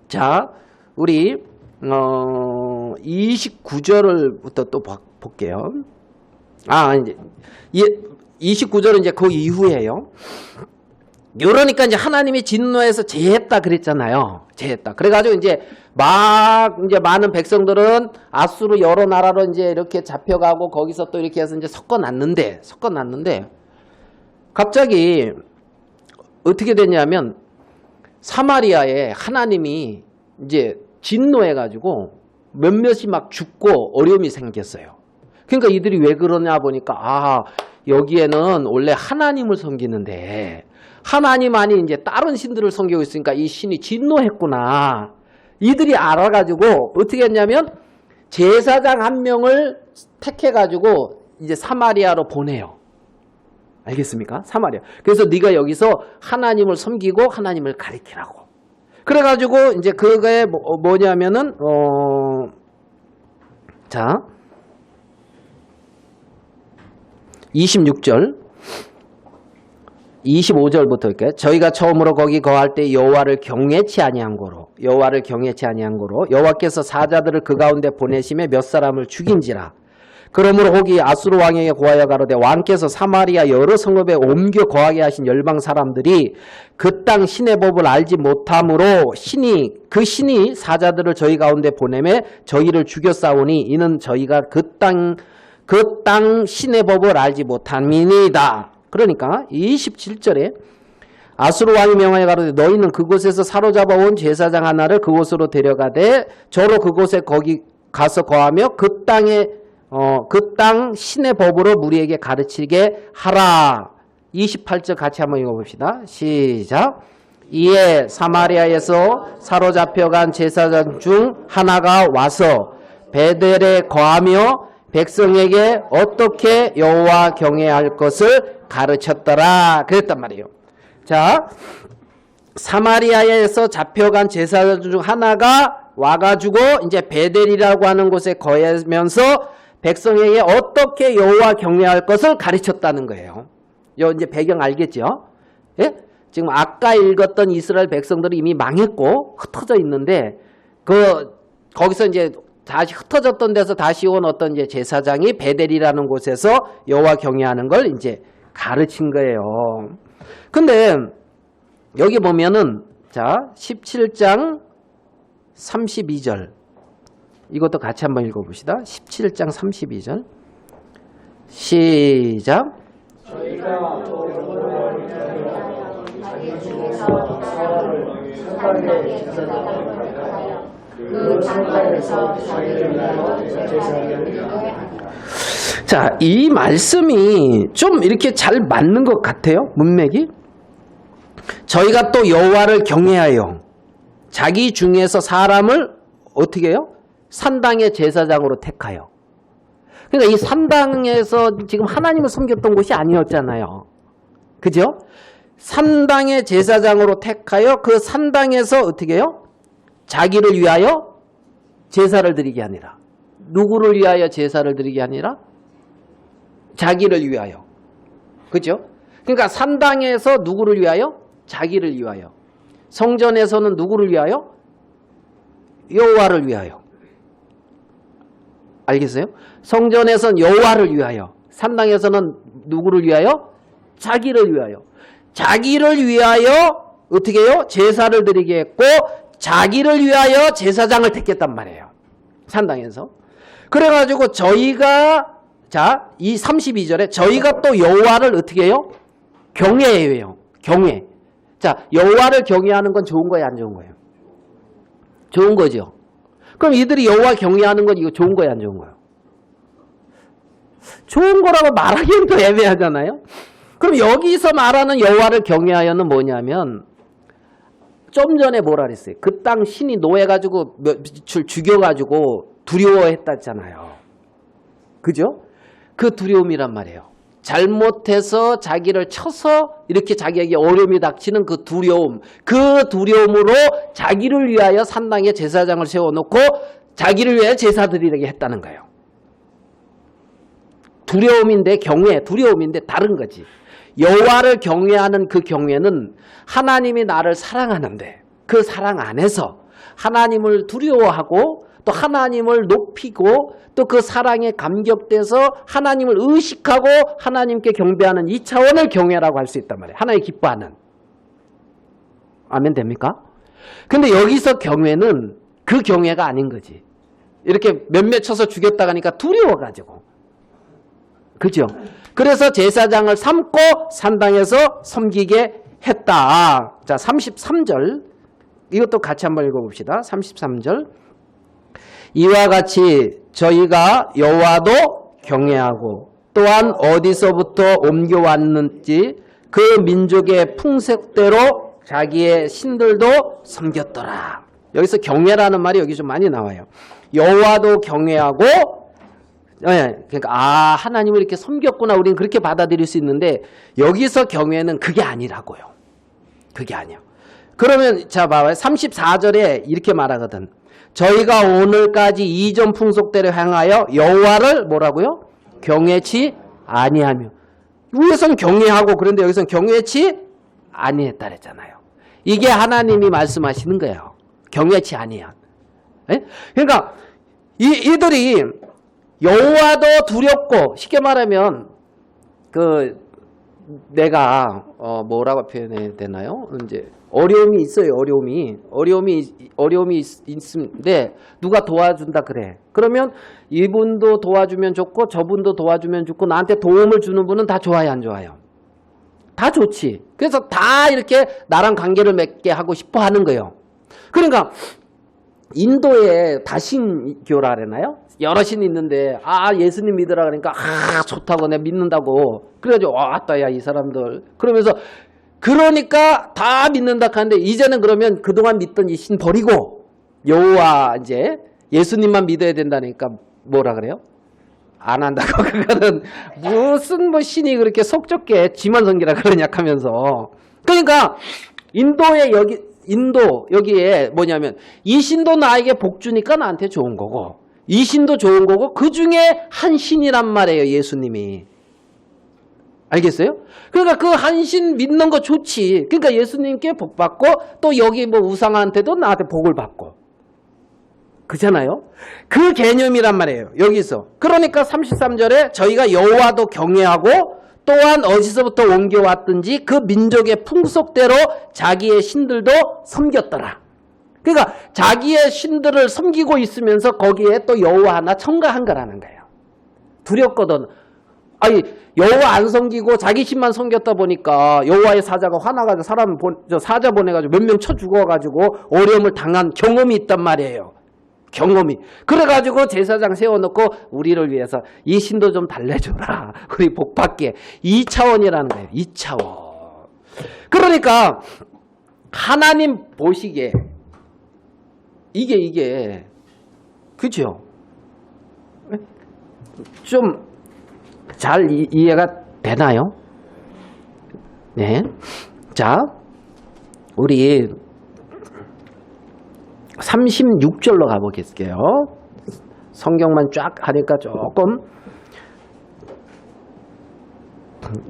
자, 우리 29절부터 또 볼게요. 이제 29절은 이제 그 이후에요. 그러니까 이제 하나님이 진노해서 제했다 그랬잖아요. 제했다. 그래가지고 이제 많은 백성들은 아수르 여러 나라로 이제 이렇게 잡혀가고 거기서 또 이렇게 해서 이제 섞어놨는데 갑자기 어떻게 됐냐면 사마리아에 하나님이 이제 진노해가지고 몇몇이 막 죽고 어려움이 생겼어요. 그러니까 이들이 왜 그러냐 보니까 여기에는 원래 하나님을 섬기는데 하나님 아닌 이제 다른 신들을 섬기고 있으니까 이 신이 진노했구나. 이들이 알아가지고 어떻게 했냐면 제사장 한 명을 택해가지고 이제 사마리아로 보내요. 알겠습니까? 사마리아. 그래서 네가 여기서 하나님을 섬기고 하나님을 가리키라고. 그래가지고 이제 그게 뭐냐면은 자 26절 25절부터 이렇게 저희가 처음으로 거기 거할 때 여호와를 경외치 아니한 고로 여호와께서 사자들을 그 가운데 보내심에 몇 사람을 죽인지라. 그러므로 거기 아수르 왕에게 고하여 가로되 왕께서 사마리아 여러 성읍에 옮겨 거하게 하신 열방 사람들이 그 땅 신의 법을 알지 못함으로 그 신이 사자들을 저희 가운데 보내매 저희를 죽였사오니 이는 저희가 그 땅 신의 법을 알지 못함이니이다. 그러니까 27절에 아수르 왕이 명하여 가로되 너희는 그곳에서 사로잡아 온 제사장 하나를 그곳으로 데려가되 저로 그곳에 거기 가서 거하며 그 땅 신의 법으로 무리에게 가르치게 하라. 28절 같이 한번 읽어봅시다. 시작. 이에 사마리아에서 사로잡혀간 제사장 중 하나가 와서 베델에 거하며 백성에게 어떻게 여호와 경외할 것을 가르쳤더라. 그랬단 말이에요. 자, 사마리아에서 잡혀간 제사장 중 하나가 와가지고 이제 베델이라고 하는 곳에 거하면서 백성에게 어떻게 여호와 경외할 것을 가르쳤다는 거예요. 이제 배경 알겠죠? 예? 지금 아까 읽었던 이스라엘 백성들이 이미 망했고 흩어져 있는데 거기서 이제 다시 흩어졌던 데서 다시 온 어떤 이제 제사장이 베델이라는 곳에서 여호와 경외하는 걸 이제 가르친 거예요. 근데 여기 보면은 자 17장 32절 이것도 같이 한번 읽어봅시다. 17장 32절 시작. 저희가 또 여호와를 경외하여 자기 중에서 사람을 천당의 제사장을 택하여 그 천당에서 자기를 위하여 제사장을 위하여. 자, 이 말씀이 좀 이렇게 잘 맞는 것 같아요. 문맥이. 저희가 또 여호와를 경외하여 자기 중에서 사람을 어떻게 해요? 산당의 제사장으로 택하여. 그러니까 이 산당에서 지금 하나님을 섬겼던 곳이 아니었잖아요. 그죠? 산당의 제사장으로 택하여 그 산당에서 어떻게 해요? 자기를 위하여 제사를 드리게 아니라. 누구를 위하여 제사를 드리게 아니라? 자기를 위하여. 그죠? 그러니까 산당에서 누구를 위하여? 자기를 위하여. 성전에서는 누구를 위하여? 여호와를 위하여. 알겠어요? 성전에서는 여호와를 위하여. 산당에서는 누구를 위하여? 자기를 위하여. 자기를 위하여 어떻게 해요? 제사를 드리게 했고 자기를 위하여 제사장을 택했단 말이에요. 산당에서. 그래가지고 저희가 이 32절에 저희가 또 여호와를 어떻게 해요? 경외해요. 경외. 자, 여호와를 경외하는 건 좋은 거예요, 안 좋은 거예요? 좋은 거죠. 그럼 이들이 여호와 경외하는 건 이거 좋은 거예요, 안 좋은 거예요? 좋은 거라고 말하기엔 또 애매하잖아요. 그럼 여기서 말하는 여호와를 경외하여는 뭐냐면 좀 전에 뭐라 그랬어요? 그 땅 신이 노해가지고 며칠 죽여가지고 두려워했다잖아요. 그죠? 그 두려움이란 말이에요. 잘못해서 자기를 쳐서 이렇게 자기에게 어려움이 닥치는 그 두려움. 그 두려움으로 자기를 위하여 산당에 제사장을 세워놓고 자기를 위하여 제사 드리게 했다는 거예요. 두려움인데 경외, 두려움인데 다른 거지. 여호와를 경외하는 그 경외는 하나님이 나를 사랑하는데 그 사랑 안에서 하나님을 두려워하고 또 하나님을 높이고 또 그 사랑에 감격돼서 하나님을 의식하고 하나님께 경배하는 이 차원을 경외라고 할 수 있단 말이에요. 하나님 기뻐하는. 아멘 됩니까? 근데 여기서 경외는 그 경외가 아닌 거지. 이렇게 몇몇 쳐서 죽였다 가니까 두려워가지고. 그죠? 그래서 제사장을 삼고 산당에서 섬기게 했다. 자, 33절. 이것도 같이 한번 읽어봅시다. 33절. 이와 같이 저희가 여호와도 경외하고 또한 어디서부터 옮겨왔는지 그 민족의 풍습대로 자기의 신들도 섬겼더라. 여기서 경외라는 말이 여기 좀 많이 나와요. 여호와도 경외하고, 그러니까 하나님을 이렇게 섬겼구나, 우리는 그렇게 받아들일 수 있는데 여기서 경외는 그게 아니라고요. 그게 아니야. 그러면 자 봐봐요. 34절에 이렇게 말하거든. 저희가 오늘까지 이전 풍속대로 행하여 여호와를 뭐라고요? 경외치 아니하며. 위에선 경외하고 그런데 여기선 경외치 아니했다 그랬잖아요. 이게 하나님이 말씀하시는 거예요. 경외치 아니한. 그러니까 이들이 여호와도 두렵고, 쉽게 말하면 내가 뭐라고 표현해야 되나요? 이제 어려움이 있어요. 어려움이 있는데 누가 도와준다 그래. 그러면 이분도 도와주면 좋고 저분도 도와주면 좋고 나한테 도움을 주는 분은 다 좋아요, 안 좋아요? 다 좋지. 그래서 다 이렇게 나랑 관계를 맺게 하고 싶어 하는 거예요. 그러니까 인도에 다신교라 그러나요? 여러 신이 있는데 예수님 믿으라 그러니까 좋다고 내가 믿는다고. 그래가지고 왔다 야 이 사람들. 그러니까 다 믿는다 하는데 이제는 그러면 그동안 믿던 이 신 버리고 여호와 이제 예수님만 믿어야 된다니까 뭐라 그래요? 안 한다고. 그거는 무슨 신이 그렇게 속 좁게 지만 섬기라 그러냐 하면서. 그러니까 여기에 뭐냐면 이 신도 나에게 복 주니까 나한테 좋은 거고 이 신도 좋은 거고 그 중에 한 신이란 말이에요, 예수님이. 알겠어요? 그러니까 그 한 신 믿는 거 좋지. 그러니까 예수님께 복 받고 또 여기 뭐 우상한테도 나한테 복을 받고. 그잖아요? 그 개념이란 말이에요, 여기서. 그러니까 33절에 저희가 여호와도 경외하고 또한 어디서부터 옮겨왔든지 그 민족의 풍속대로 자기의 신들도 섬겼더라. 그러니까 자기의 신들을 섬기고 있으면서 거기에 또 여호와 하나 첨가한 거라는 거예요. 두렵거든. 여호와 안 섬기고 자기 신만 섬겼다 보니까 여호와의 사자가 화나가지고 사자 보내가지고 몇 명 쳐 죽어가지고 어려움을 당한 경험이 있단 말이에요. 경험이. 그래가지고 제사장 세워놓고 우리를 위해서 이 신도 좀 달래줘라. 우리 복받게. 2차원이라는 거예요. 2차원. 그러니까 하나님 보시기에 이게 그죠? 좀 잘 이해가 되나요? 네. 자, 우리 36절로 가보겠게요. 성경만 쫙 하니까 조금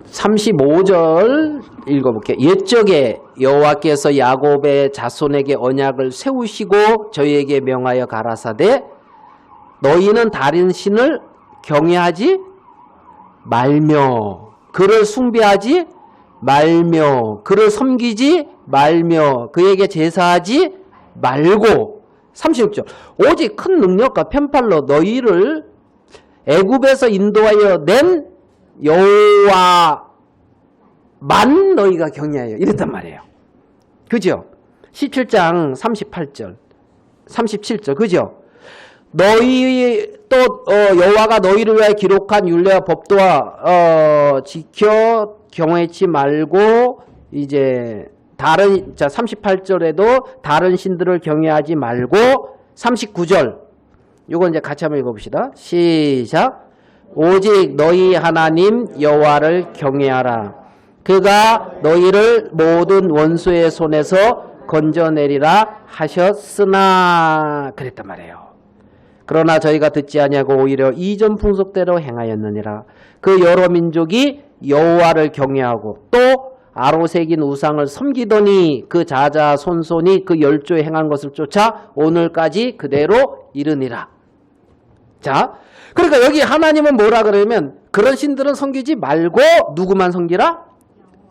35절 읽어볼게요. 옛적에 여호와께서 야곱의 자손에게 언약을 세우시고 저희에게 명하여 가라사대 너희는 다른 신을 경외하지 말며 그를 숭배하지 말며 그를 섬기지 말며 그에게 제사하지 말고 36절 오직 큰 능력과 편팔로 너희를 애굽에서 인도하여 낸 여호와만 너희가 경외하여 이랬단 말이에요. 그죠? 17장 38절 37절 그죠? 너희 또 여호와가 너희를 위하여 기록한 율례와 법도와 지켜 경외치 말고 이제 다른 38절에도 다른 신들을 경외하지 말고 39절 요거 이제 같이 한번 읽어봅시다. 시작. 오직 너희 하나님 여호와를 경외하라. 그가 너희를 모든 원수의 손에서 건져내리라 하셨으나 그랬단 말이에요. 그러나 저희가 듣지 아니하고 오히려 이전 풍속대로 행하였느니라. 그 여러 민족이 여호와를 경외하고 또 아로새긴 우상을 섬기더니 그 자자 손손이 그 열조에 행한 것을 쫓아 오늘까지 그대로 이르니라. 자, 그러니까 여기 하나님은 뭐라 그러면 그런 신들은 섬기지 말고 누구만 섬기라?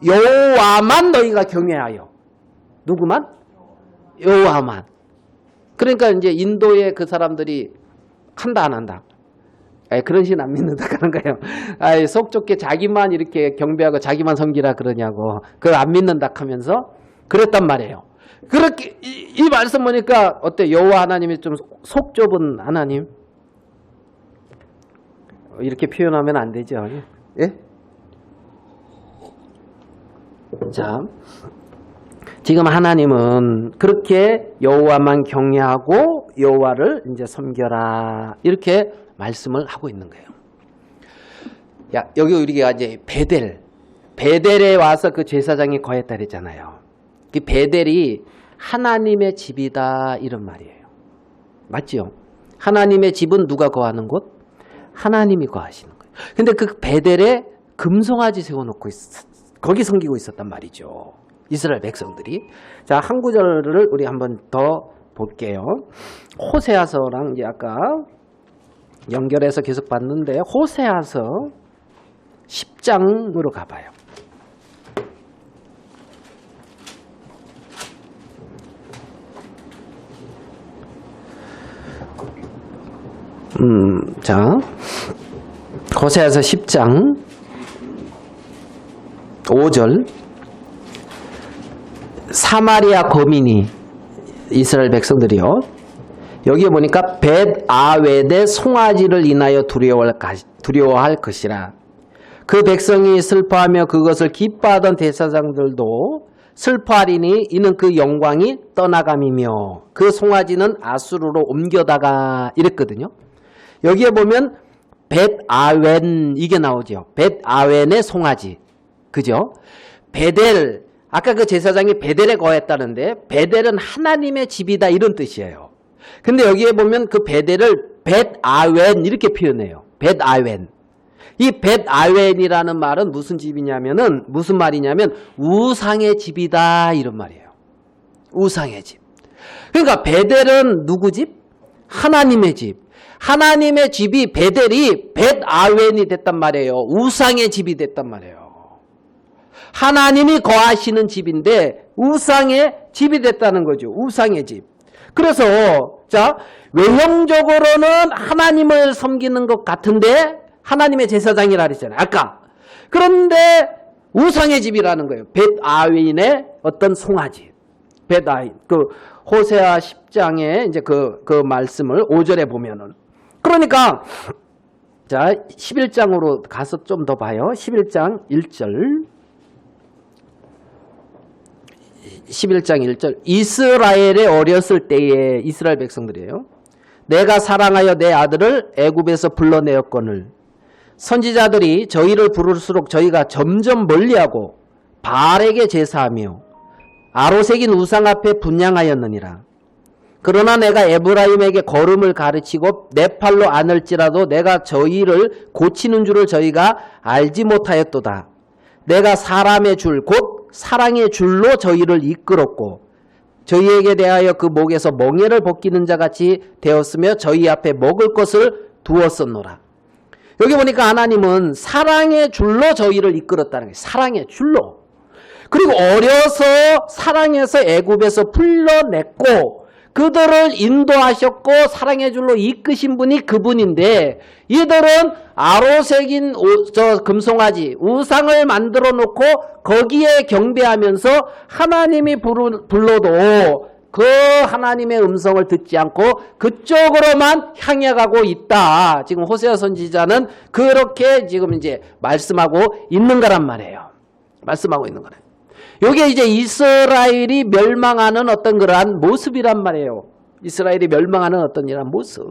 여호와만 너희가 경외하여. 누구만? 여호와만. 그러니까 이제 인도의 그 사람들이 한다 안 한다? 그런 신 안 믿는다 그런 거예요. 속 좁게 자기만 이렇게 경배하고 자기만 섬기라 그러냐고. 그걸 안 믿는다 하면서 그랬단 말이에요. 그렇게 이 말씀 보니까 어때? 여호와 하나님이 좀 속 좁은 하나님? 이렇게 표현하면 안 되죠. 예? 자, 지금 하나님은 그렇게 여호와만 경외하고 여호와를 이제 섬겨라 이렇게 말씀을 하고 있는 거예요. 야, 여기 우리가 이제 베델에 와서 그 제사장이 거했다 그랬잖아요. 그 베델이 하나님의 집이다 이런 말이에요. 맞죠? 하나님의 집은 누가 거하는 곳? 하나님이 거하시는 거예요. 근데 그 베델에 금송아지 세워놓고 거기 섬기고 있었단 말이죠. 이스라엘 백성들이. 자, 한 구절을 우리 한번 더 볼게요. 호세아서랑 이제 아까 연결해서 계속 봤는데 호세아서 10장으로 가봐요. 자, 호세아서 10장 5절. 사마리아 거민이 이스라엘 백성들이요. 여기에 보니까 벳아웬의 송아지를 인하여 두려워할 것이라. 그 백성이 슬퍼하며 그것을 기뻐하던 대사장들도 슬퍼하리니 이는 그 영광이 떠나감이며 그 송아지는 아수르로 옮겨다가 이랬거든요. 여기에 보면 벳아웬 이게 나오죠. 벳아웬의 송아지. 그죠? 베델, 아까 그 제사장이 베델에 거했다는데 베델은 하나님의 집이다 이런 뜻이에요. 근데 여기에 보면 그 베델을 벳아웬 이렇게 표현해요. 벳아웬. 이 벳아웬이라는 말은 무슨 집이냐면은 무슨 말이냐면 우상의 집이다 이런 말이에요. 우상의 집. 그러니까 베델은 누구 집? 하나님의 집. 하나님의 집이 베델이 벳아웬이 됐단 말이에요. 우상의 집이 됐단 말이에요. 하나님이 거하시는 집인데 우상의 집이 됐다는 거죠. 우상의 집. 그래서 자, 외형적으로는 하나님을 섬기는 것 같은데 하나님의 제사장이라 그랬잖아요. 아까. 그런데 우상의 집이라는 거예요. 벳아웬의 어떤 송아지. 벳아웬. 그 호세아 10장에 이제 그 말씀을 5절에 보면은. 그러니까 자, 11장으로 가서 좀 더 봐요. 11장 1절. 11장 1절. 이스라엘의 어렸을 때에 이스라엘 백성들이에요. 내가 사랑하여 내 아들을 애굽에서 불러내었거늘 선지자들이 저희를 부를수록 저희가 점점 멀리하고 바알에게 제사하며 아로색인 우상 앞에 분향하였느니라. 그러나 내가 에브라임에게 걸음을 가르치고 내 팔로 안을지라도 내가 저희를 고치는 줄을 저희가 알지 못하였도다. 내가 사람의 줄 곧 사랑의 줄로 저희를 이끌었고 저희에게 대하여 그 목에서 멍에를 벗기는 자같이 되었으며 저희 앞에 먹을 것을 두었었노라. 여기 보니까 하나님은 사랑의 줄로 저희를 이끌었다는 거예요. 사랑의 줄로. 그리고 어려서 사랑해서 애굽에서 풀려냈고 그들을 인도하셨고 사랑의 줄로 이끄신 분이 그분인데 이들은 아로색인 금송아지 우상을 만들어 놓고 거기에 경배하면서 하나님이 불러도 그 하나님의 음성을 듣지 않고 그쪽으로만 향해 가고 있다. 지금 호세아 선지자는 그렇게 지금 이제 말씀하고 있는 거란 말이에요. 말씀하고 있는 거네. 이게 이제 이스라엘이 멸망하는 어떤 그러한 모습이란 말이에요. 이스라엘이 멸망하는 어떤 이런 모습.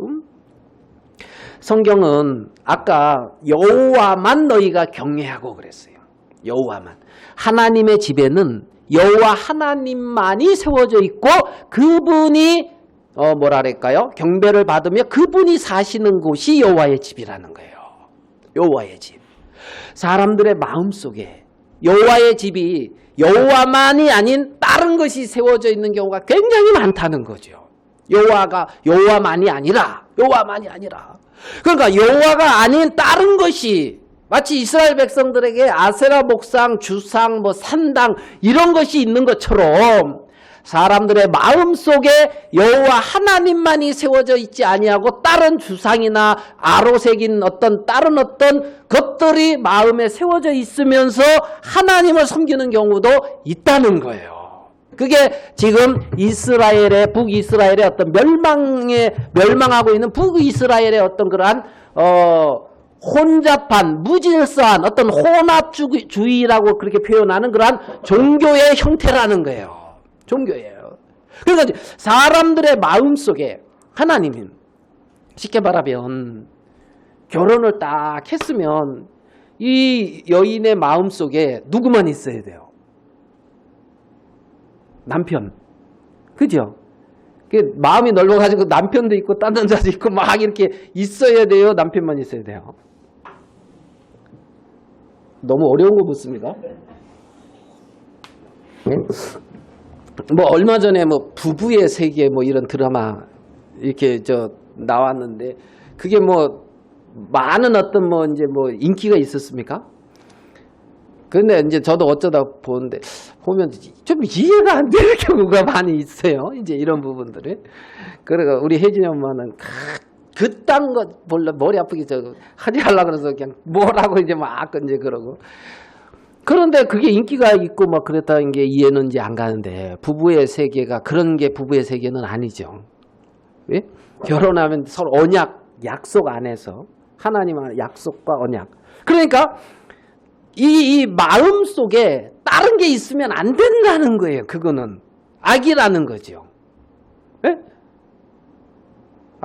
성경은 아까 여호와만 너희가 경외하고 그랬어요. 여호와만. 하나님의 집에는 여호와 하나님만이 세워져 있고 그분이 뭐랄까요? 경배를 받으며 그분이 사시는 곳이 여호와의 집이라는 거예요. 여호와의 집. 사람들의 마음속에 여호와의 집이 여호와만이 아닌 다른 것이 세워져 있는 경우가 굉장히 많다는 거죠. 여호와만이 아니라 그러니까 여호와가 아닌 다른 것이 마치 이스라엘 백성들에게 아세라 목상, 주상, 산당 이런 것이 있는 것처럼 사람들의 마음속에 여호와 하나님만이 세워져 있지 아니하고 다른 주상이나 아로색인 다른 것들이 마음에 세워져 있으면서 하나님을 섬기는 경우도 있다는 거예요. 그게 지금 이스라엘의 북이스라엘의 어떤 멸망하고 있는 북이스라엘의 어떤 그러한 혼잡한 무질서한 어떤 혼합주의라고 그렇게 표현하는 그러한 종교의 형태라는 거예요. 종교예요. 그러니까 사람들의 마음속에 하나님은 쉽게 말하면 결혼을 딱 했으면 이 여인의 마음속에 누구만 있어야 돼요? 남편. 그죠? 마음이 넓어가지고 남편도 있고 딴 남자도 있고 막 이렇게 있어야 돼요? 남편만 있어야 돼요? 너무 어려운 거 묻습니다. 네? 뭐 얼마 전에 뭐 부부의 세계 뭐 이런 드라마 이렇게 나왔는데 그게 뭐 많은 어떤 뭐 이제 뭐 인기가 있었습니까? 근데 이제 저도 어쩌다 보면 좀 이해가 안 되는 경우가 많이 있어요. 이제 이런 부분들을. 그래가 우리 혜진이 엄마는 그딴 거 몰라 머리 아프게 하지 말라 그래서 그냥 뭐라고 이제 막 이제 그러고. 그런데 그게 인기가 있고 막 그랬다는 게 이해는 이제 안 가는데 부부의 세계가 그런 게 부부의 세계는 아니죠. 왜? 결혼하면 서로 약속 안에서 하나님의 약속과 언약. 그러니까 이 마음 속에 다른 게 있으면 안 된다는 거예요. 그거는 악이라는 거죠. 예?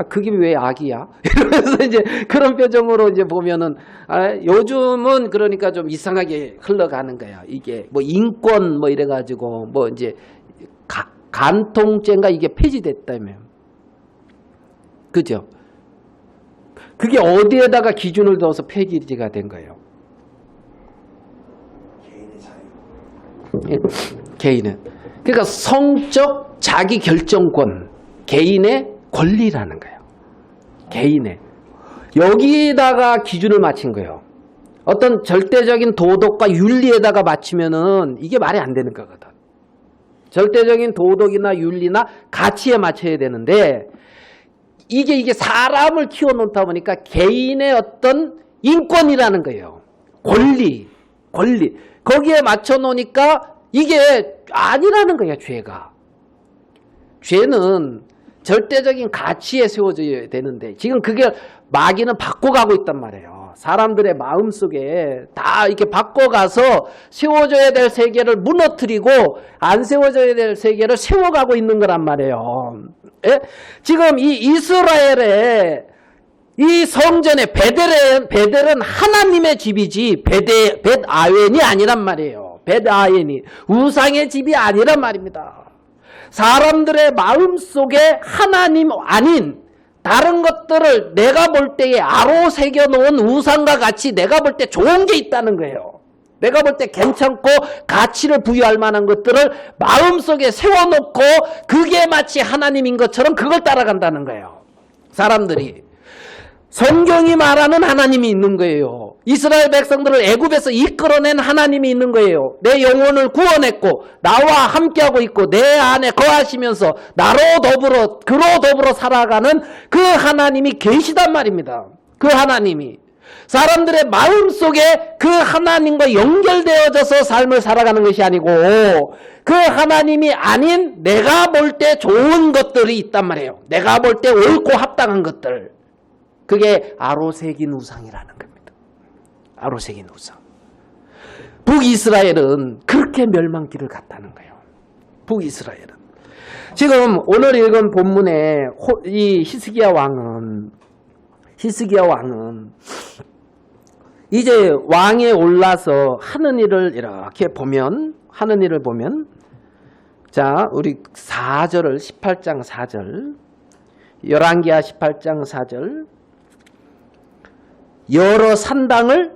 그게 왜 악이야? 이러면서 이제 그런 표정으로 이제 보면은 요즘은 그러니까 좀 이상하게 흘러가는 거야. 이게 뭐 인권 뭐 이래가지고 뭐 이제 간통죄인가 이게 폐지됐다며. 그죠? 그게 어디에다가 기준을 둬서 폐지가 된 거예요? 개인은. 그러니까 성적 자기 결정권, 개인의 권리라는 거예요. 개인의. 여기다가 기준을 맞춘 거예요. 어떤 절대적인 도덕과 윤리에다가 맞추면은 이게 말이 안 되는 거거든. 절대적인 도덕이나 윤리나 가치에 맞춰야 되는데 이게 사람을 키워놓다 보니까 개인의 어떤 인권이라는 거예요. 권리. 거기에 맞춰놓으니까 이게 아니라는 거야, 죄가. 죄는 절대적인 가치에 세워져야 되는데 지금 그게 마귀는 바꿔가고 있단 말이에요. 사람들의 마음속에 다 이렇게 바꿔가서 세워져야 될 세계를 무너뜨리고 안 세워져야 될 세계를 세워가고 있는 거란 말이에요. 예? 지금 이 이스라엘의 이 성전의 베델은 하나님의 집이지 벳아웬이 아니란 말이에요. 벳아웬이 우상의 집이 아니란 말입니다. 사람들의 마음속에 하나님 아닌 다른 것들을 내가 볼 때에 아로 새겨놓은 우상과 같이 내가 볼 때 좋은 게 있다는 거예요. 내가 볼 때 괜찮고 가치를 부여할 만한 것들을 마음속에 세워놓고 그게 마치 하나님인 것처럼 그걸 따라간다는 거예요. 사람들이. 성경이 말하는 하나님이 있는 거예요. 이스라엘 백성들을 애굽에서 이끌어낸 하나님이 있는 거예요. 내 영혼을 구원했고 나와 함께하고 있고 내 안에 거하시면서 그로 더불어 살아가는 그 하나님이 계시단 말입니다. 그 하나님이 사람들의 마음속에 그 하나님과 연결되어져서 삶을 살아가는 것이 아니고 그 하나님이 아닌 내가 볼 때 좋은 것들이 있단 말이에요. 내가 볼 때 옳고 합당한 것들. 그게 아로새긴 우상이라는 겁니다. 아로새긴 우상. 북이스라엘은 그렇게 멸망길을 갔다는 거예요. 북이스라엘은. 지금 오늘 읽은 본문에 이 히스기야 왕은 이제 왕에 올라서 하는 일을 이렇게 보면 자 우리 4절을 18장 4절 열왕기하 18장 4절 여러 산당을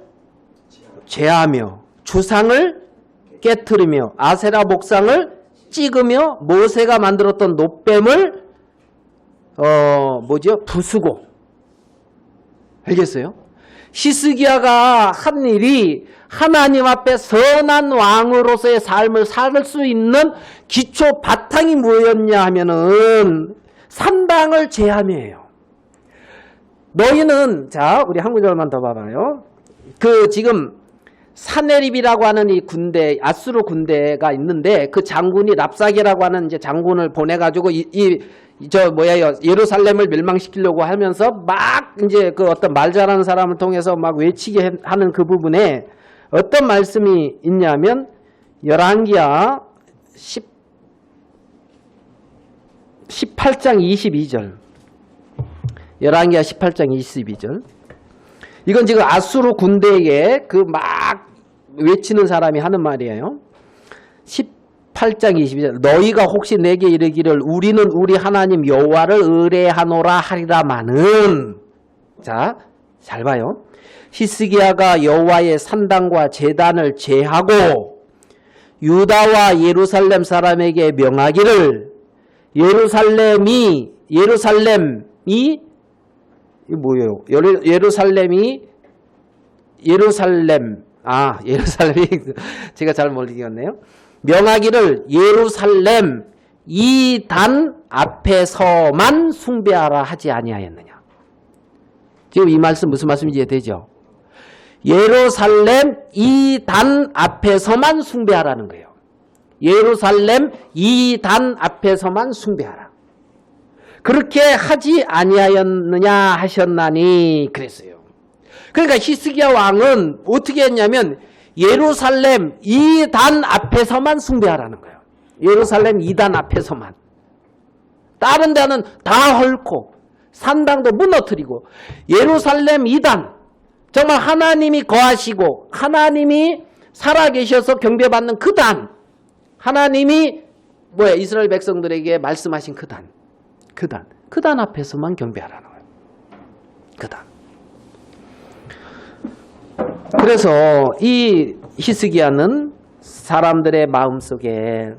제하며 주상을 깨트리며 아세라 목상을 찍으며 모세가 만들었던 놋뱀을 부수고. 알겠어요? 히스기야가 한 일이 하나님 앞에 선한 왕으로서의 삶을 살 수 있는 기초 바탕이 뭐였냐 하면은 산당을 제함이에요. 너희는 자 우리 한 구절만 더 봐봐요. 그 지금 사네립이라고 하는 이 군대, 아수르 군대가 있는데 그 장군이 랍사게라고 하는 이제 장군을 보내가지고 예루살렘을 멸망시키려고 하면서 막 이제 그 어떤 말 잘하는 사람을 통해서 막 외치게 하는 그 부분에 어떤 말씀이 있냐면 열왕기하 18장 22절. 열왕기하 18장 22절. 이건 지금 아수르 군대에게 그 막 외치는 사람이 하는 말이에요. 18장 22절. 너희가 혹시 내게 이르기를 우리는 우리 하나님 여호와를 의뢰하노라 하리라마는. 자, 잘 봐요. 히스기야가 여호와의 산당과 제단을 제하고 유다와 예루살렘 사람에게 명하기를 예루살렘이 뭐예요? 예루살렘이 제가 잘 모르겠네요. 명하기를 예루살렘 이 단 앞에서만 숭배하라 하지 아니하였느냐. 지금 이 말씀 무슨 말씀인지 이해되죠? 예루살렘 이 단 앞에서만 숭배하라는 거예요. 예루살렘 이 단 앞에서만 숭배하라. 그렇게 하지 아니하였느냐 하셨나니 그랬어요. 그러니까 히스기야 왕은 어떻게 했냐면 예루살렘 2단 앞에서만 숭배하라는 거예요. 예루살렘 2단 앞에서만. 다른 데는 다 헐고 산당도 무너뜨리고 예루살렘 2단 정말 하나님이 거하시고 하나님이 살아계셔서 경배받는 그 단, 하나님이 이스라엘 백성들에게 말씀하신 그 단 앞에서만 경배하라는 거예요. 그 단. 그래서 이 히스기야는 사람들의 마음속에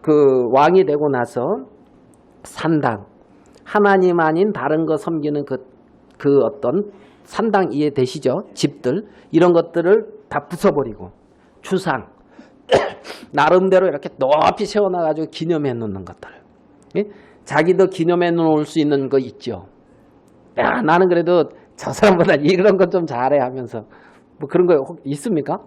그 왕이 되고 나서 산당, 하나님 아닌 다른 거 섬기는 그 어떤 산당 이해되시죠? 집들 이런 것들을 다 부숴버리고 주상 나름대로 이렇게 높이 세워놔가지고 기념해 놓는 것들. 예? 자기도 기념해 놓을 수 있는 거 있죠. 야, 나는 그래도 저 사람보다 이런 건 좀 잘해 하면서 뭐 그런 거 있습니까?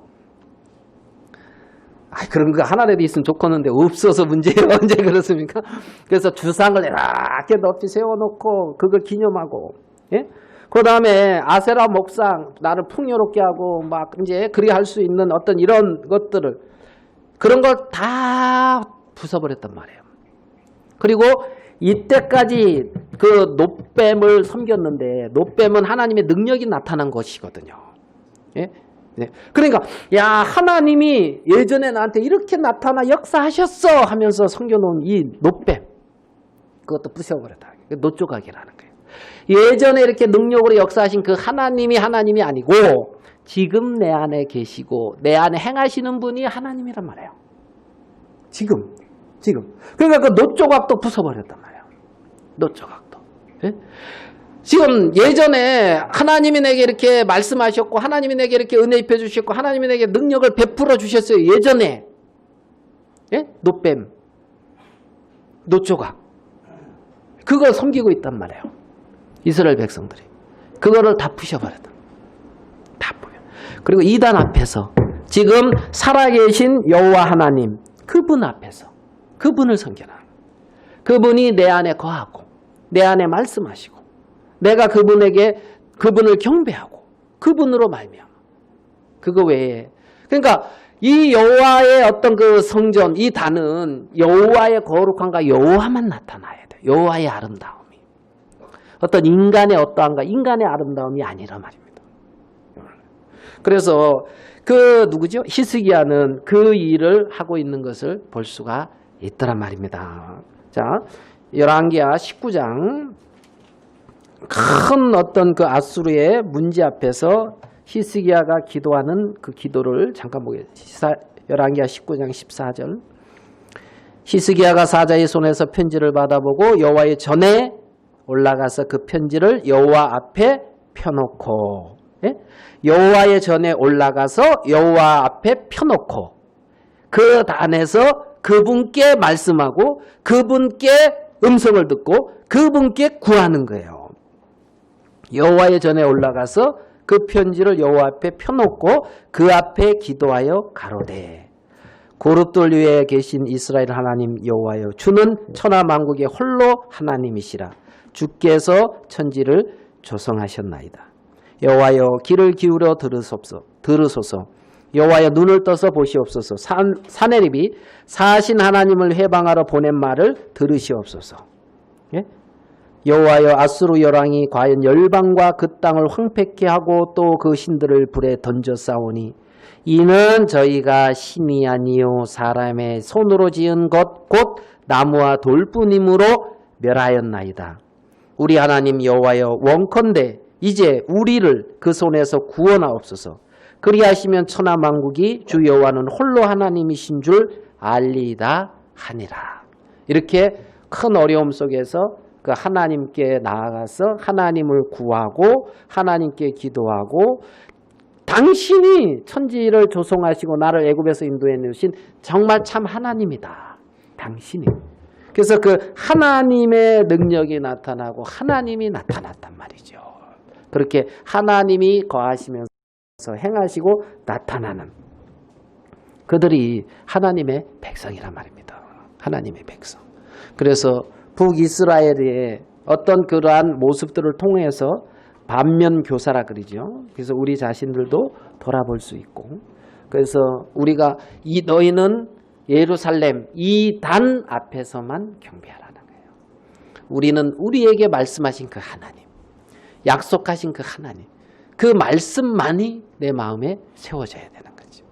그런 거 하나라도 있으면 좋겠는데 없어서 문제예요. 언제 그렇습니까? 그래서 주상을 이렇게 높이 세워놓고 그걸 기념하고, 예? 그 다음에 아세라 목상 나를 풍요롭게 하고 막 이제 그리 할 수 있는 어떤 이런 것들을 그런 걸 다 부숴버렸단 말이에요. 그리고 이때까지 그 놋뱀을 섬겼는데 놋뱀은 하나님의 능력이 나타난 것이거든요. 예? 네. 그러니까 야 하나님이 예전에 나한테 이렇게 나타나 역사하셨어 하면서 섬겨놓은 이 놋뱀 그것도 부숴버렸다. 놋조각이라는 거예요. 예전에 이렇게 능력으로 역사하신 그 하나님이 아니고 지금 내 안에 계시고 내 안에 행하시는 분이 하나님이란 말이에요. 지금. 그러니까 그 놋조각도 부숴버렸단 말이에요. 놋조각도. 예? 지금 예전에 하나님이 내게 이렇게 말씀하셨고 하나님이 내게 이렇게 은혜 입혀 주셨고 하나님이 내게 능력을 베풀어 주셨어요. 예전에. 예? 놋뱀. 놋조각. 그걸 섬기고 있단 말이에요. 이스라엘 백성들이. 그거를 다 부셔버렸다. 다 부셔. 그리고 이단 앞에서 지금 살아계신 여호와 하나님 그분 앞에서 그분을 섬겨라. 그분이 내 안에 거하고 내 안에 말씀하시고 내가 그분을 경배하고 그분으로 말미암아. 그거 외에 그러니까 이 여호와의 어떤 그 성전 이 단은 여호와의 거룩함과 여호와만 나타나야 돼. 여호와의 아름다움이. 어떤 인간의 어떠한가 인간의 아름다움이 아니라 말입니다. 그래서 그 누구죠? 히스기야는 그 일을 하고 있는 것을 볼 수가 있더란 말입니다. 자, 열왕기하 19장 큰 어떤 그 아수르의 문제 앞에서 히스기야가 기도하는 그 기도를 잠깐 보겠습니다. 열왕기하 19장 14절. 히스기야가 사자의 손에서 편지를 받아보고 여호와의 전에 올라가서 그 편지를 여호와 앞에 펴놓고, 예? 여호와의 전에 올라가서 여호와 앞에 펴놓고 그 단에서 그분께 말씀하고 그분께 음성을 듣고 그분께 구하는 거예요. 여호와의 전에 올라가서 그 편지를 여호와 앞에 펴놓고 그 앞에 기도하여 가로되 고룹돌 위에 계신 이스라엘 하나님 여호와여 주는 천하 만국의 홀로 하나님이시라. 주께서 천지를 조성하셨나이다. 여호와여 귀를 기울여 들으소서. 여호와여 눈을 떠서 보시옵소서. 사내립이 사신 하나님을 해방하러 보낸 말을 들으시옵소서. 예? 여호와여 아수르 열왕이 과연 열방과 그 땅을 황폐케 하고 또 그 신들을 불에 던져 싸우니 이는 저희가 신이 아니요 사람의 손으로 지은 것 곧 나무와 돌뿐이므로 멸하였나이다. 우리 하나님 여호와여 원컨대 이제 우리를 그 손에서 구원하옵소서. 그리하시면 천하 만국이 주 여호와는 홀로 하나님이신 줄 알리이다 하니라. 이렇게 큰 어려움 속에서 그 하나님께 나아가서 하나님을 구하고 하나님께 기도하고 당신이 천지를 조성하시고 나를 애굽에서 인도해 내신 정말 참 하나님이다. 당신이. 그래서 그 하나님의 능력이 나타나고 하나님이 나타났단 말이죠. 그렇게 하나님이 거하시면서 행하시고 나타나는 그들이 하나님의 백성이란 말입니다. 하나님의 백성. 그래서 북이스라엘의 어떤 그러한 모습들을 통해서 반면교사라 그러죠. 그래서 우리 자신들도 돌아볼 수 있고 그래서 우리가 너희는 예루살렘 이 단 앞에서만 경배하라는 거예요. 우리는 우리에게 말씀하신 그 하나님, 약속하신 그 하나님, 그 말씀만이 내 마음에 세워져야 되는 거죠.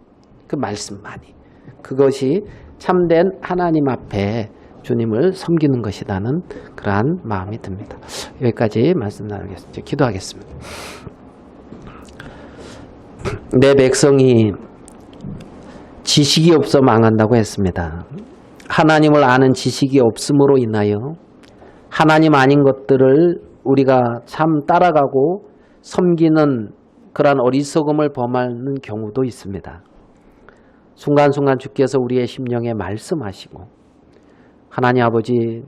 그 말씀만이. 그것이 참된 하나님 앞에 주님을 섬기는 것이라는 그러한 마음이 듭니다. 여기까지 말씀 나누겠습니다. 기도하겠습니다. 내 백성이 지식이 없어 망한다고 했습니다. 하나님을 아는 지식이 없음으로 인하여 하나님 아닌 것들을 우리가 참 따라가고 섬기는 그러한 어리석음을 범하는 경우도 있습니다. 순간순간 주께서 우리의 심령에 말씀하시고 하나님 아버지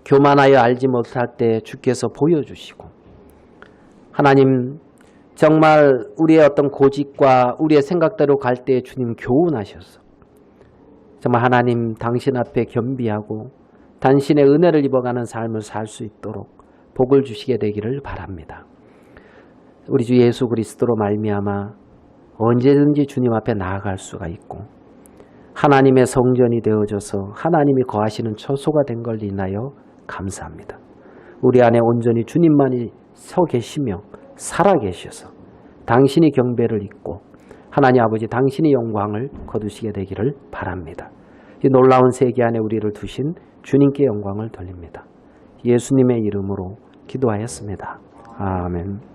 교만하여 알지 못할 때 주께서 보여주시고 하나님 정말 우리의 어떤 고집과 우리의 생각대로 갈 때 주님 교훈하셔서 정말 하나님 당신 앞에 겸비하고 당신의 은혜를 입어가는 삶을 살 수 있도록 복을 주시게 되기를 바랍니다. 우리 주 예수 그리스도로 말미암아 언제든지 주님 앞에 나아갈 수가 있고 하나님의 성전이 되어져서 하나님이 거하시는 처소가 된 걸 인하여 감사합니다. 우리 안에 온전히 주님만이 서 계시며 살아 계셔서 당신이 경배를 잊고 하나님 아버지 당신의 영광을 거두시게 되기를 바랍니다. 이 놀라운 세계 안에 우리를 두신 주님께 영광을 돌립니다. 예수님의 이름으로 기도하였습니다. 아멘.